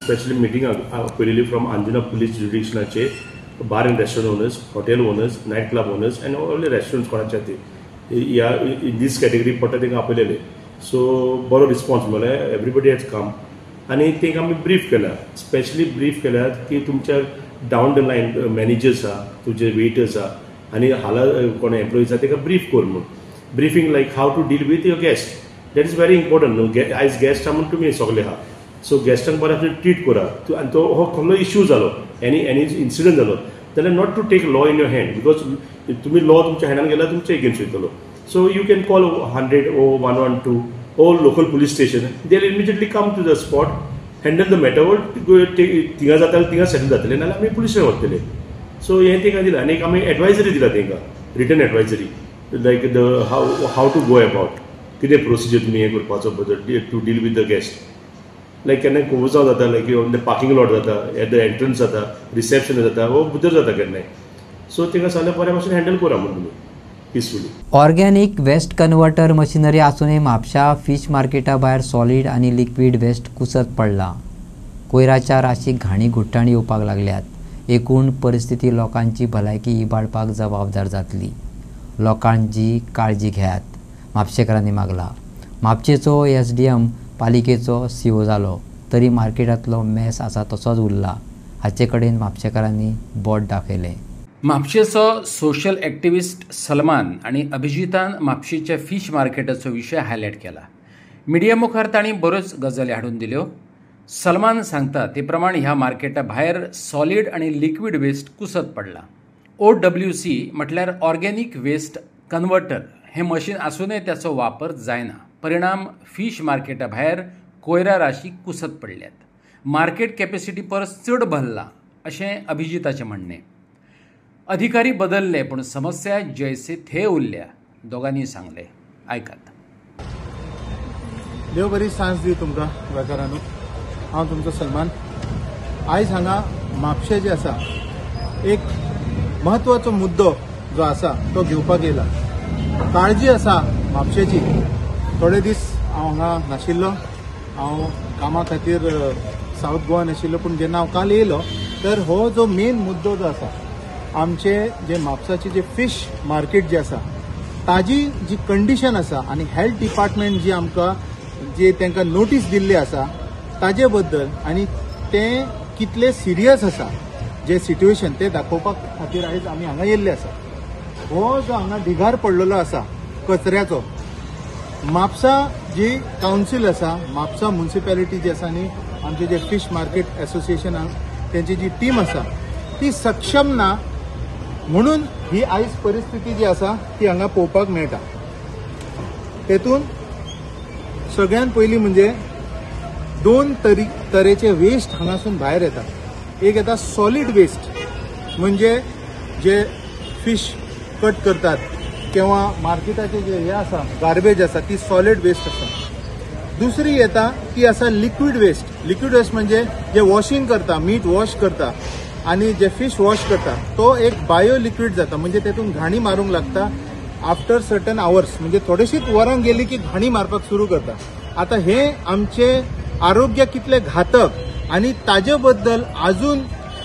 स्पेशली मीटिंग आपयलेली फ्रॉम अंजुना पुलीस ज्युडिक्शनाचे bar and restaurant owners, hotel owners, night club owners and all the restaurants कोणाचे ते ह्या इन दीस कॅटेगरी पडटा तांकां आपयलेले. सो बरो रिस्पॉन्स मेळ्ळो, एवरीबडी हॅज कम आनी तांकां आमी ब्रीफ केला, स्पेशली ब्रीफ केल्यात की तुमच्या डावन द लायन मॅनेजर्स आहा, तुमचे वेटर्स आहा आनी हाला कोण एम्प्लॉईज आहा तांकां ब्रीफ कर म्हणून. Briefing like how to deal with your guest, that is very important न्हू. आयज गेस्ट आहा म्हणून तुमी सगळे आहा, सो गेस्टांक बरें ट्रीट करा. आनी तो हो कसलो इश्यू जालो, एनी इन्सिडंट जालो जाल्यार not to take law in your hand, because तुम्ही लॉ तुमच्या हँडान गेल्यार तुमच्या एगेन्स्ट वयतलो. So you can call 100 or 112 or local police station. They'll immediately come to the spot, handle the matter, थिंगा जाताले थिंगा सेटल जातले, नाल्यार आमी पुलिसांक व्हरतले. सो हें तांकां दिलां. आनी आमी एडवायजरी दिला तांकां, written advisory, like the how to go about, कितें प्रोसिजर तुमी हें करपाचो to deal with the guest. Like केन्नाय कोवजाव जाता, like on the parking lot जाता, एट द एंट्रन्स जाता, रिसेप्शन जाता, वो भितर जाता केन्नाय. सो तांकां सांगलें बऱ्या भशेन हँडल करा म्हणून तुमी peacefully. Organic waste converter machinery आसूनय म्हापशा फिश मार्केटा भायर सॉलिड आनी लिक्वीड वेस्ट कुसत पडला. कोयराच्या राशीक घाणी घुट्टाणी येवपाक लागल्यात. एकूण परिस्थिती लोकांची भलायकी इबाडपाक जबाबदार जातली. लोकांची काळजी घेयात, म्हापशेकारांनी मागला. म्हापशेचो SDM पालिकेचो CO जालो तरी मार्केटांतलो मेस आसा तसोच उरला. हाचे कडेन म्हापशेकारांनी बोट दाखयलें. म्हापशेचो सोशल एक्टिविस्ट सलमान आणि अभिजितान म्हापशेच्या फिश मार्केटाचो विशय हायलायट केला. मिडिया मुखार तांणी बऱ्योच गजाली हाडून दिल्यो. सलमान सांगता ते प्रमाण ह्या मार्केटा भायर सॉलिड आणि लिक्वीड वेस्ट कुसत पडला. OWC म्हटल्यार ऑर्गॅनिक वेस्ट कन्वर्टर हे मशीन आसूनय त्याचो वापर जायना. परिणाम फिश मार्केटा भायर कोयरा राशी कुसत पडल्यात. मार्केट कॅपॅसिटी परस चड भरला अशें अभिजिताचें म्हणणें. अधिकारी बदलले पण समस्या जैसे थे उरल्या, दोगांनी सांगले. ऐकात. देव बरी सांज दी तुमकां गोंयकारांनो. हांव तुमचो सलमान. आयज हांगा म्हापशें जें आसा एक म्हत्वाचो मुद्दो जो आसा तो घेवपाक येयला. काळजी आसा म्हापशेची. थोडे दीस हांव हांगा नाशिल्लो, हांव कामा खातीर सावथ गोवान आशिल्लो, पूण जेन्ना हांव काल येयलो तर हो जो मेन मुद्दो जो आसा, आमचे जे म्हापसाचे जे फिश मार्केट जे आसा ताजी जी कंडिशन आसा आनी हेल्थ डिपार्टमेंट जी आमकां जे तांकां नोटीस दिल्ली आसा ताजे बद्दल आनी ते कितले सिरियस आसा जे सिट्युएशन ते दाखोवपाक खातीर आयज आमी हांगा येयल्ले आसा. हो जो हांगा ढिगार पडलेलो आसा कचऱ्याचो, म्हापसा जी कावन्सील आसा, म्हापसा म्युनिसिपॅलिटी जी आसा न्ही, आमचे जे फिश मार्केट एसोसिएशन तेंची जी टीम आसा ती सक्षम ना, म्हणून ही आयज परिस्थिती जी आसा ती हांगा पळोवपाक मेळटा. तेतून सगळ्यात पयलीं म्हणजे दोन तरेचे वेस्ट हांगासून भायर येता. एक येता सॉलिड वेस्ट, म्हणजे जे फिश कट करतात किंवा मार्केटाचे जे हे आसा गार्बेज आसा ती सॉलिड वेस्ट आसा. दुसरी येता ती आसा लिक्वीड वेस्ट. लिक्वीड वेस्ट म्हणजे जे वॉशिंग करता, मीठ वॉश करता आणि जे फिश वॉश करता तो एक बायो लिक्विड जाता, म्हणजे तेतून घाणी मारूंक लागता आफ्टर सर्टन आवर्स, म्हणजे थोडीशीच वरां गेली की घाणी मारपाक सुरू करता. आता हे आमचे आरोग्य कितले घातक आणि ताजे बद्दल अजून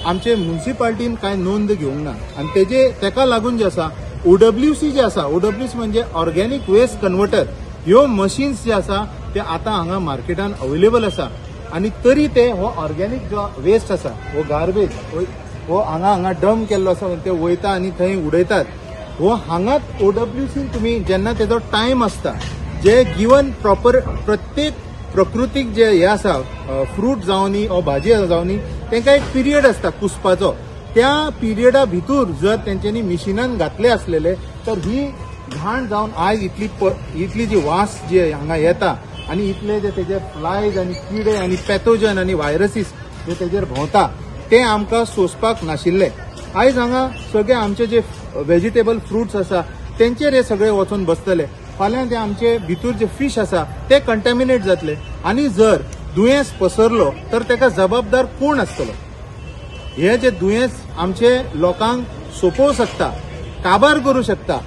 आमचे म्युनिसिपालिटीन कांय नोंद घेवंक ना. आणि तेका लागून जे आसा OWC जे आसा, OWC म्हणजे ऑर्गॅनिक वेस्ट कन्वर्टर, ह्यो मशीन्स जे आसा ते आतां हांगा मार्केटान अवेलेबल आसा. आणि तरी ते हो ऑर्गॅनिक जो वेस्ट आसा, हो गार्बेज हो हांगा डम केल्लो आसा, ते वयता आणि थंय उडयतात. हो हांगाच OWC तुम्ही जेन्ना तेजो टायम आसता, जे गिवन प्रॉपर प्रत्येक प्रकृतीक जे हे आसा फ्रूट जावनी वा भाजी जावनी तांकां एक पिरियड आसता कुसपाचो. त्या पिरियडा भितर जर तेंच्यांनी मिशिनान घातले आसलेले तर ही घाण जावन आयज इतली जी वास जे हांगा येता आणि इतले जे तेजे फ्लायज आणि किडे आणि पॅथोजन आणि व्हायरसीस जे तेजेर भोंवता ते आमकां सोंसपाक नाशिल्ले. आयज हांगा सगळे आमचे जे व्हेजिटेबल फ्रुट्स आसा तेंचेर हे सगळे वचून बसतले. फाल्यां ते आमचे भितर जे फिश आसा ते कंटॅमिनेट जातले आणि जर दुयेंस पसरलो तर तेका जबाबदार कोण आसतलो? हे जे दुयेंस आमचे लोकांक सोपोव शकता, काबार करू शकता,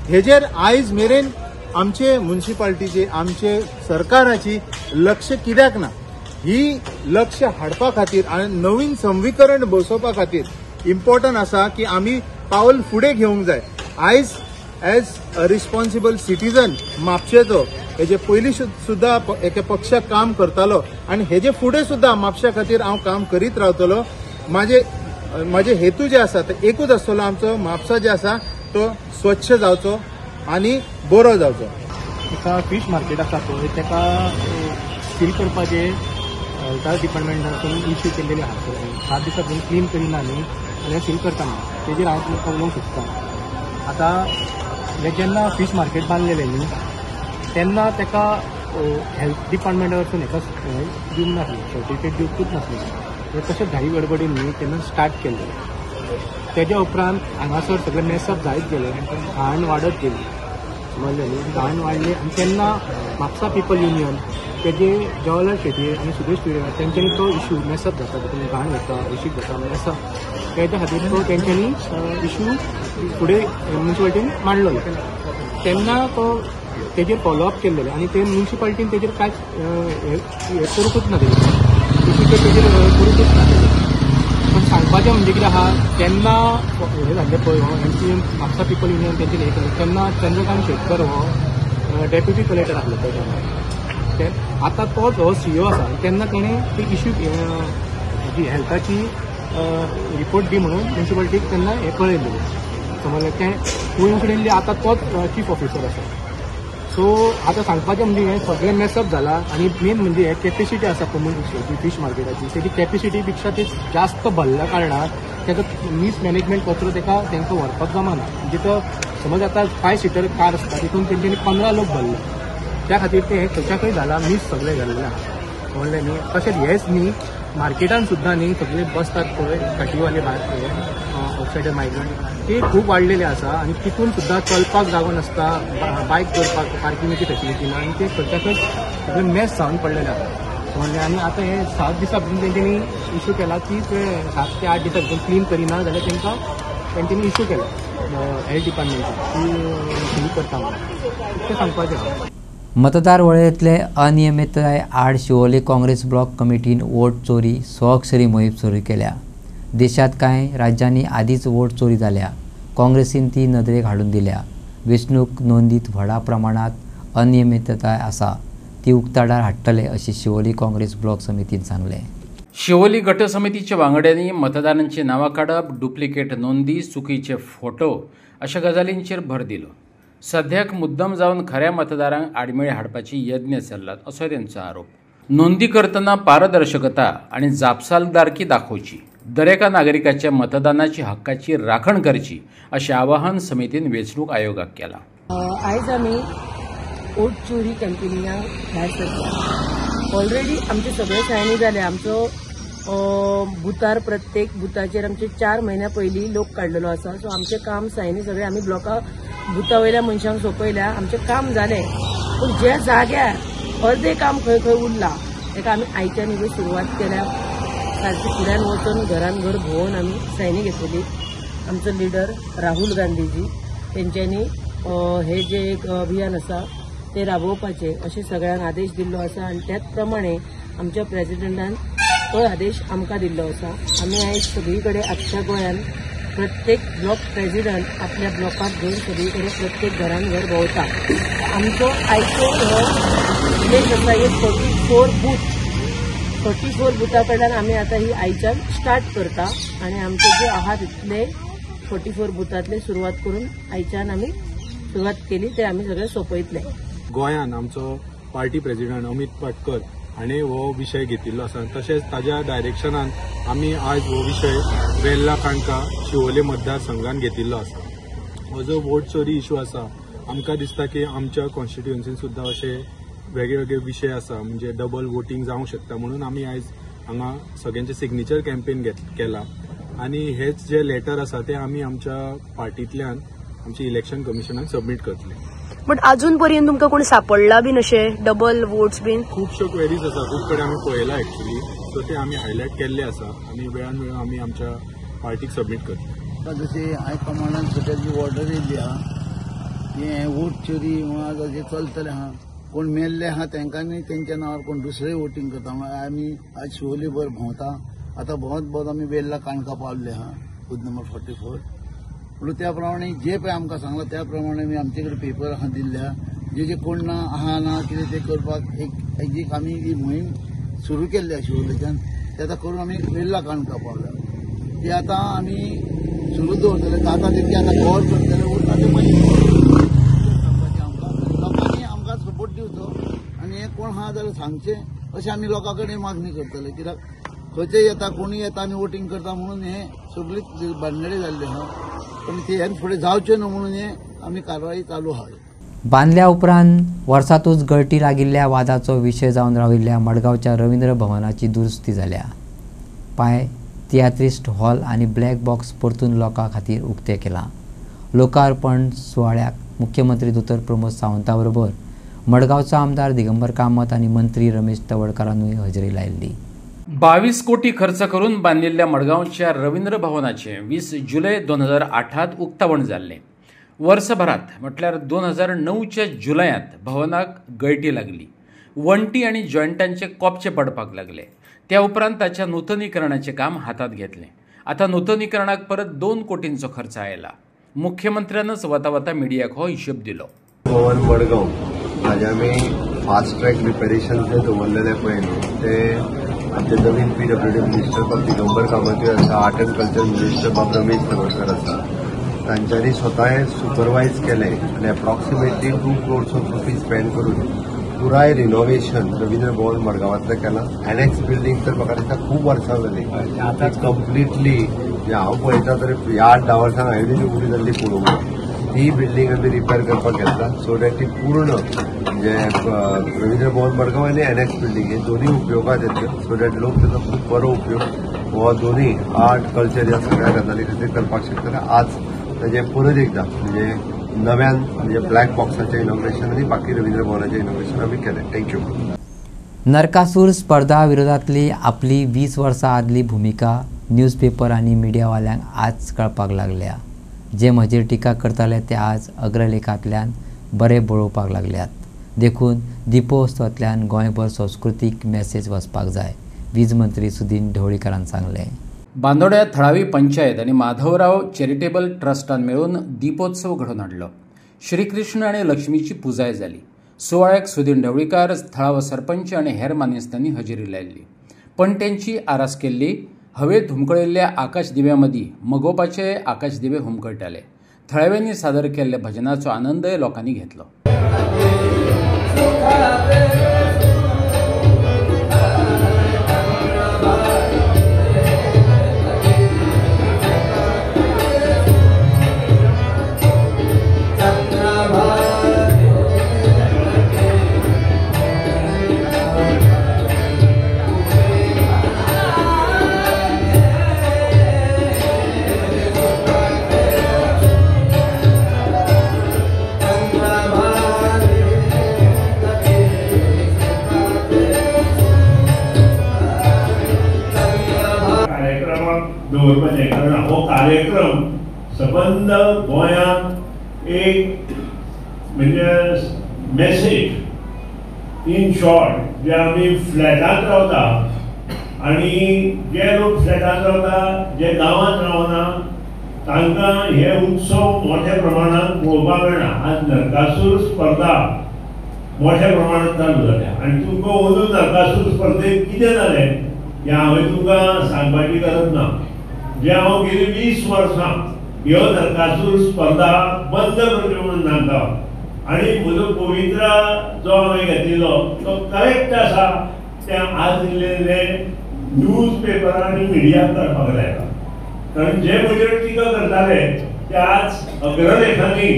हेजेर आयज मेरेन आमचे म्युनिसिपालिटीचे आमचे सरकाराची लक्ष कित्याक ना? ही लक्ष हाडपा खातीर आनी नवीन संविकरण बसोवपा खातीर इम्पॉर्टंट आसा की आमी पावल फुडें घेवंक जाय. आयज एज अ रिस्पॉन्सिबल सिटीजन म्हापशेचो हेजे पयलीं सुद्दां एके पक्षाक काम करतालो आनी हेजे फुडें सुद्दां म्हापशा खातीर हांव काम करीत रावतलो. म्हाजे हेतू जे आसा ते एकूच आसतलो, आमचो म्हापसा जे आसा तो स्वच्छ जावचो आनी बरो जावचो. एका फिश मार्केट आसा पळय तेका सील करपाचे हेल्थ डिपार्टमेंटासून इश्यू केल्लेले आसा. 7 दिसां क्लीन करिना न्ही हे सील करतना तेजेर हांव उलोवंक सोदतां. आतां हे जेन्ना फीश मार्केट बांदलेलें न्ही तेन्ना ताका हेल्थ डिपार्टमेंटा कडसून हेका दिवंक नासलें, सर्टिफिकेट दिवंकूच नासलें. तशें घाई गडबडीन न्ही तेन्ना स्टार्ट केल्लें. तेज्या उपरांत हांगासर सगळें मेसअप जायत गेलें, घाण वाडत गेली. समजलें न्ही, घाण वाडली आनी तेन्ना म्हापसा पीपल युनियन तेजे जवाहरलाल शेट्टी आनी सुदेश पिडे तेंच्यांनी तो इशू मेसअप जाता, तितून घाण जाता, अशीक जाता, मेसअप तेच्या खातीर तो तेंच्यांनी इशू फुडें म्युन्सिपाल्टीन मांडलो. तेन्ना तो तेजेर फॉलोअप केल्लेले आनी ते म्युन्सिपाल्टीन तेजेर कांयच हे करूंकूच ना, तेजेर करूंकूच ना. पण सांगपाचें म्हणजे कितें आहा, तेन्ना हे जाल्लें पळय MCM म्हापसा पीपल युनियन तेंच्यांनी हे केलें तेन्ना चंद्रकांत शेटकर हो डेप्युटी कलेक्टर आसलो पळय तेन्ना. आतां तोच हो CEO आसा. तेन्ना तेणें ती इश्यू जी हेल्थाची रिपोर्ट दी म्हणून म्युन्सिपाल्टीक तेन्ना हें कळयलेलें. समजलें तें कोइन्सिडेंटली आतां तोच चीफ ऑफिसर आसा. सो आतां सांगपाचें म्हणजे हें सगळें मेसअप जाला आनी मेन म्हणजे हे कॅपेसिटी आसा कम्युनिटीची फीश मार्केटाची तेजी कॅपेसिटी पेक्षा ते जास्त भरल्या कारणान तेजो मिसमॅनेजमेंट कचरो तांकां व्हरपाक जमना. म्हणजे तो समज आतां 5 सीटर कार आसता तितून तेंच्यांनी 15 लोक भरले, त्या खातीर ते खंयच्या खंय जाला मिस सगळें जाल्लें आहा. कळ्ळें न्ही. तशेंच हेच न्ही मार्केटान सुद्दां न्ही सगळे बसतात पळय काटीवाले भायर आउटसायडर मायग्रंट ते खूब वाडलेले आसा आनी तितून सुद्दां चलपाक जागो नासता, बायक करपाक पार्किंगाची फेसिलिटी ना आनी ते खंयच्या खंय सगळे मॅस जावन पडलेले आसा. कळ्ळें. आनी आतां हे 7 दिसां भितर तेंच्यांनी इशू केला की ते 7 ते 8 दिसां भितर क्लीन करिना जाल्यार तेंच्यांनी इशू केला हेल्थ डिपार्टमेंटान की क्लीन करता म्हणून. तें सांगपाचें. मतदार वळेरेंतले अनियमितताये आड शिवोले काँग्रेस ब्लॉक कमिटीन वोट चोरी स्वाक्षरी मोहीम सुरू केल्या. देशात कांय राज्यांनी आदींच वोट चोरी जाल्या, काँग्रेसीन ती नदरेक हाडून दिल्या. वेंचणूक नोंदीत व्हडा प्रमाणात अनियमितताय आसा ती उक्ताडार हाडटले अशें शिवोली काँग्रेस ब्लॉक समितीन सांगलें. शिवोली गट समितीच्या वांगड्यांनी मतदारांची नांवां काडप, डुप्लिकेट नोंदी, चुकीचे फोटो अशा गजालींचेर भर दिलो. सध्याक मुद्दम जावन खऱ्या मतदारांक आडमेळी हाडपाची यत्न चल्लात असो त्यांचो आरोप. नोंदी करतना पारदर्शकता आणि जापसालदारकी दाखोवची, दरेका नागरिकाच्या मतदानाची हक्काची राखण करची अशें आवाहन समितीन वेंचणूक आयोगाक केलां. आयज आमी वोट चोरी कॅम्पेनिंगाक भायर सरल्या. ऑलरेडी आमचे सगळे सायनी जाले. आमचो बुथार प्रत्येक बुथाचेर आमचे 4 म्हयन्या पयलीं लोक काडलेलो आसा. सो आमचें काम सायनी सगळे आमी ब्लॉका बुथा वयल्या मनशांक सोंपयल्या. आमचें काम जालें पूण ज्या जाग्यार अर्दें काम खंय खंय उरलां ताका आमी आयच्यान ही सुरवात केल्या. सारकी फुड्यान वचून घरान घर भोंवून आमी सायनी घेतली. आमचो लिडर राहुल गांधीजी तेंच्यांनी हे जे एक अभियान आसा ते राबोवपाचे अशें सगळ्यांक आदेश दिल्लो आसा आनी त्याच प्रमाणे आमच्या प्रेसिडेंटान तो आदेश आमकां दिल्लो आसा. आमी आयज सगळी कडेन आख्ख्या गोंयान प्रत्येक ब्लॉक प्रेसिडेंट आपल्या ब्लॉकाक घेवन सगळी कडेन प्रत्येक घरान घर भोंवता. आमचो आयचो हो प्लेस आसा हे 34 बुथा कडल्यान आमी आतां ही आयच्यान स्टार्ट करता आनी आमचे जे आहा तितले 44 बुथांतले सुरवात करून आयच्यान आमी सुरवात केली ते आमी सगळे सोंपयतले. गोंयान आमचो पार्टी प्रेसिडेंट अमित पाटकर हाणें हो विशय घेतिल्लो आसा. तशेंच ताज्या डायरेक्शनान आमी आयज हो विशय वेल्ला काणका शिवोले मतदारसंघान घेतिल्लो आसा. हो जो वोट चोरी इशू आसा आमकां दिसता की आमच्या कॉन्स्टिट्युएन्सीन सुद्दां अशे वेगळे विशय आसा म्हणजे डबल वोटींग जावंक शकता म्हणून आमी आयज हांगा सगळ्यांचे सिग्नेचर कॅम्पेन केला आनी हेच जे लेटर आसा ते आमी आमच्या पार्टींतल्यान आमच्या इलेक्शन कमिशनाक सबमीट करतले. बट अजून पर्यंत तुमकां कोण सापडला बीन अशें डबल वोट्स बीन? खुबश्यो क्वेरीज आसा, खूब कडेन आमी पळयला एक्चुअली. सो ते आमी हायलायट केल्ले आसा आनी वेळान वेळ आमी आमच्या पार्टीक सबमीट करतले. जशी हायकमांडान सगळ्या जी ऑर्डर येयल्ली आहा की वोट चोरी जे चलतले आहा कोण मेल्ले आहा तांकांनी तेंच्या नांवार कोण दुसरे वोटींग करता. आमी आज शिवोली भर भोंवता. आतां भोंवत आमी वेल्ला काणका पावल्ले आहा बूथ नंबर 44. म्हणून त्या प्रमाणे जे पळय आमकां सांगलां त्या प्रमाणे आमी आमचे कडेन पेपर आहा दिल्ल्या जे कोण ना आहा ना कितें ते करपाक एक आमी ही मोहीम सुरू केल्ली आहा शिवोलेच्यान. ते आतां करून आमी वेल्ला काणका पावल्या. ते आतां आमी सुरू दवरतले. आतां तेंचे आतां कवर करतले उरता ते मागीर लोकांनी आमकां सपोर्ट दिवचो आनी हे कोण आहा जाल्यार सांगचे अशें आमी लोकां कडेन मागणी करतले. कित्याक खंयचेय येता कोणी येता आमी वोटिंग करता म्हणून हे सगळी भानगडी जाल्ली आहा पण ते हें फुडें जावचें न्हू म्हणून हे आमी कारवाई चालू आहा. बांदल्या उपरांत वर्सांतूच गळटी लागिल्ल्या वादाचो विशय जावन राविल्ल्या मडगांवच्या रवींद्र भवनाची दुरुस्ती जाल्या. पांय तियात्रिस्ट हॉल आनी ब्लॅक बॉक्स परतून लोकां खातीर उक्ते केला. लोकार्पण सुवाळ्याक मुख्यमंत्री दोतोर प्रमोद सावंता बरोबर मडगांवचो आमदार दिगंबर कामत आनी मंत्री रमेश तवडकरांनूय हजेरी लायिल्ली. 22 कोटी खर्च करून बांदिल्ल्या मडगांवच्या रवींद्र भवनाचे 20 जुलै 2008 उक्तावण जाल्ले. वर्सभरात म्हटल्यार 2009च्या जुलयांत भवनाक गळटी लागली. वण्टी आनी जॉयंटांचे कोपचे पडपाक लागले. त्या उपरांत ताच्या नूतनीकरणाचें काम हातात घेतलें. आतां नूतनीकरणाक परत 2 कोटींचो खर्च आयला. मुख्यमंत्र्यानच वता वता मिडियाक हो हिशोब दिलो. भवन मडगांव हाजे आमी फास्ट ट्रॅक रिपेरेशन जे दवरलेले पळय न्हू ते आमचे नवीन PWD मिनिस्टर बाब दिगंबर कामतूय आसा, आर्ट एंड कल्चर मिनिस्टर बाब रमेश तवडकर आसा, तांच्यांनी स्वता सुपरवायज केले आनी approximately 2 crores of rupees spend करून पुराय रिनोव्हेशन रवींद्र भवन मडगांवांतलें केलां. एनेक्स बिल्डींग तर म्हाका दिसता खूब वर्सां जालीं आतां कंप्लिटली हांव पळयता तर ह्या 8-10 वर्सां हांवें बी उडी जाल्ली पळोवंक ही बिल्डींग आमी रिपेर करपाक येता सो दॅट ती पूर्ण म्हणजे रवींद्र भवन मडगांव आनी एनेक्स बिल्डींग हे दोनूय उपयोगात येतल्यो सो दॅट लोक ताचो खूब बरो उपयोग हो दोनूय आर्ट कल्चर ह्या सगळ्या गजाली खातीर करपाक शकतले. आज ताजें परत एकदां म्हणजे नव्यान म्हणजे ब्लॅक बॉक्साचें इनॉग्रेशन आनी बाकी रवींद्र भवनाचें इनॉग्रेशन आमी केलें. थँक्यू. नरकासूर स्पर्धा विरोधांतली आपली 20 वर्सां आदली भुमिका न्यूजपेपर आनी मिडियावाल्यांक आज कळपाक लागल्या. जे म्हजेर टिका करताले ते आज अग्रलेखांतल्यान बरे बळोवपाक लागल्यात. देखून दिपोत्सवांतल्यान गोंयभर संस्कृतीक मॅसेज वचपाक जाय, वीज मंत्री सुदीन ढवळीकरान सांगलें. बांदोड्या थळावी पंचायत आनी माधवराव चॅरिटेबल ट्रस्टान मेळून दिपोत्सव घडोवन हाडलो. श्रीकृष्ण आनी लक्ष्मीची पुजाय जाली. सुवाळ्याक सुदीन ढवळीकार, थळावो सरपंच आनी हेर मानेस्तांनी हजेरी लायिल्ली. पणटेंची आरास केल्ली. हवेत हुमकळिल्ल्या आकाश दिव्यां मदीं मगोवपाचे आकाश दिवे हुमकळटाले. थळाव्यांनी सादर केल्ल्या भजनाचो आनंदय लोकांनी घेतलो. दवरपाचें कारण हो कार्यक्रम सबंद गोंयांत एक म्हणजे मेसेज इन शॉर्ट जे आमी फ्लॅटांत रावता आनी जे लोक फ्लॅटांत रावता जे गांवांत रावना तांकां हे उत्सव मोठ्या प्रमाणांत पळोवपाक मेळना. आज नरकासूर स्पर्धा मोठ्या प्रमाणांत चालू जाल्या आनी तुमकां अंदूं नरकासूर स्पर्धेक कितें जालें हें हांवें तुमकां सांगपाची गरज ना. जे हांव गेली 20 वर्सां ह्यो नरकासूर स्पर्धा बंद करच्यो म्हणून सांगता आनी म्हजो पवित्र जो हांवें घेतिल्लो तो करेक्ट आसा तें आज दिल्ले न्यूज पेपर आनी मिडियाक करपाक लायला. कारण जे म्हजेर टिका करताले ते आज अग्रलेखांनी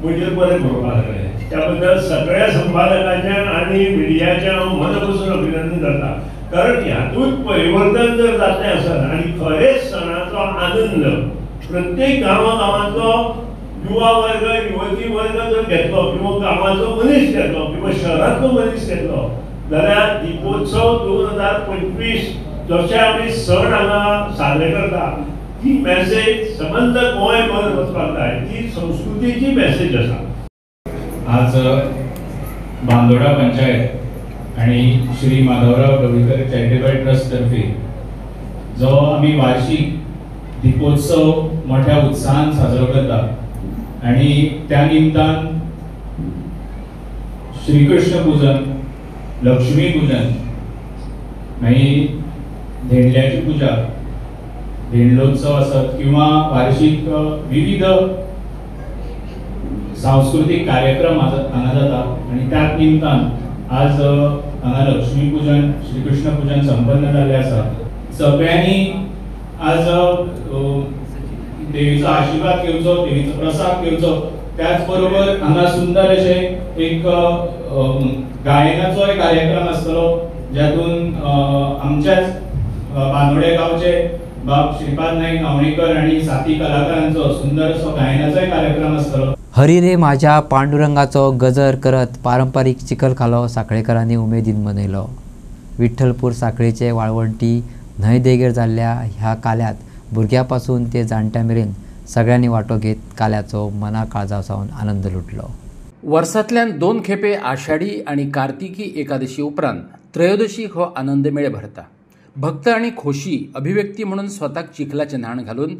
म्हजेर बरें बरोवपाक लागले. त्या बद्दल सगळ्या संपादकांचें आनी मिडियाचें हांव मन पसून अभिनंदन करता. कारण ह्यातूच परिवर्तन जर जातलें आसत आनी खरेंच सणाचो आनंद प्रत्येक गांवांतलो युवा वर्ग युवती वर्ग जर घेतलो किंवा गांवाचो मनीस घेतलो किंवा शहरांतलो मनीस घेतलो जाल्यार दिपोत्सव 2025 जशे आमी सण हांगा साजरे करता ती मॅसेज सबंद गोंयभर वचपाक जाय. ती संस्कृतीची मॅसेज आसा. आज बांदोडा पंचायत आणि श्री माधवराव ढवळीकर चॅरिटेबल ट्रस्ट तर्फे जो आम्ही वार्षिक दीपोत्सव मोठ्या उत्साहान साजरो करता आणि त्या निमतान श्रीकृष्ण पूजन, लक्ष्मी पूजन, मागीर धेंडल्याची पूजा, धेंडलोत्सव असत किंवा वार्षिक विविध सांस्कृतिक कार्यक्रम हांगा जाता आणि त्या निमतान आज हांगा लक्ष्मी पूजन, श्रीकृष्ण पूजन संपन्न जाल्लें आसा सगळ्यांनी आज देवीचो आशीर्वाद घेवचो, देवीचो प्रसाद घेवचो. त्याचबरोबर हांगा सुंदर अशे एक गायनाचो कार्यक्रम आसतलो, जातून आमच्याच बांदोडे गांवचे बाब श्रीपाद नाईक गावणेकर आणि साथी कलाकारांचो सुंदर असो गायनाचो कार्यक्रम आसतलो. हरी रे माझ्या पांडुरंगाचो गजर करत पारंपारीक चिखलकालो साखळेकरांनी उमेदीन मनयलो. विठ्ठलपूर साखळेचे वाळवंटी न्हंय देगेर जाल्ल्या ह्या काल्यात भुरग्यां पासून ते जाणट्यां मेरेन सगळ्यांनी वांटो घेत काल्याचो मना काळजासावन आनंद लुटलो. वर्सांतल्यान 2 खेपे आषाढी आणि कार्तिकी एकादशी उपरांत त्रयोदशीक हो आनंद मेळ भरता. भक्त आणि खोशी अभिव्यक्ती म्हणून स्वताक चिखलाचे न्हाण घालून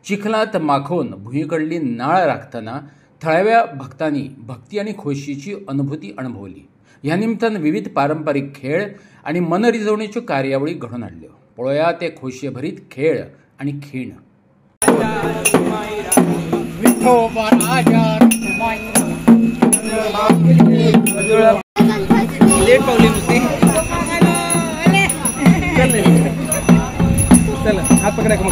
चिखलात माखोवन भुंयकडली नाळ राखतना थळाव्या भक्तांनी भक्ती आणि खोशीची अनुभूती अनुभवली. ह्या निमतान विविध पारंपरिक खेळ आणि मनरिजवणेच्यो कार्यावळी घडोवन हाडल्यो. पळोवया ते खोशयेभरीत खेळ आणि खीण. लेट पावली नुसती. चला हात पकडा का मग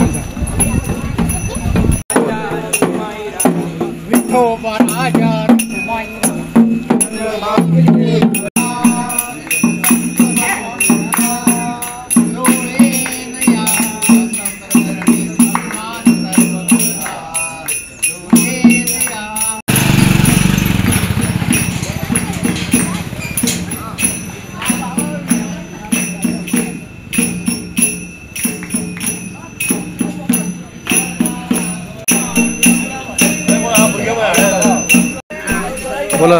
बोला.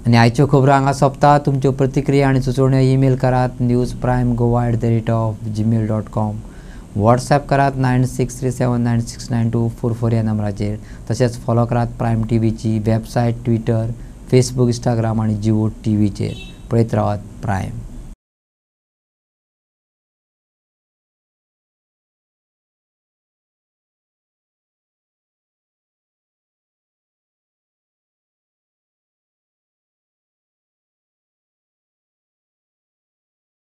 आणि आयच्यो खबरो हांगा सोंपता. तुमच्यो प्रतिक्रिया आनी सुचोवण्यो ईमेल करात newsprimegoa@gmail.com. व्हॉट्सॲप करात 9637969244 ह्या नंबराचेर. तशेंच फॉलो करात प्रायम टीव्हीची वेबसायट, ट्विटर, फेसबुक, इंस्टाग्राम आनी जिओ टीव्हीचेर. पळयत रावात प्रायम.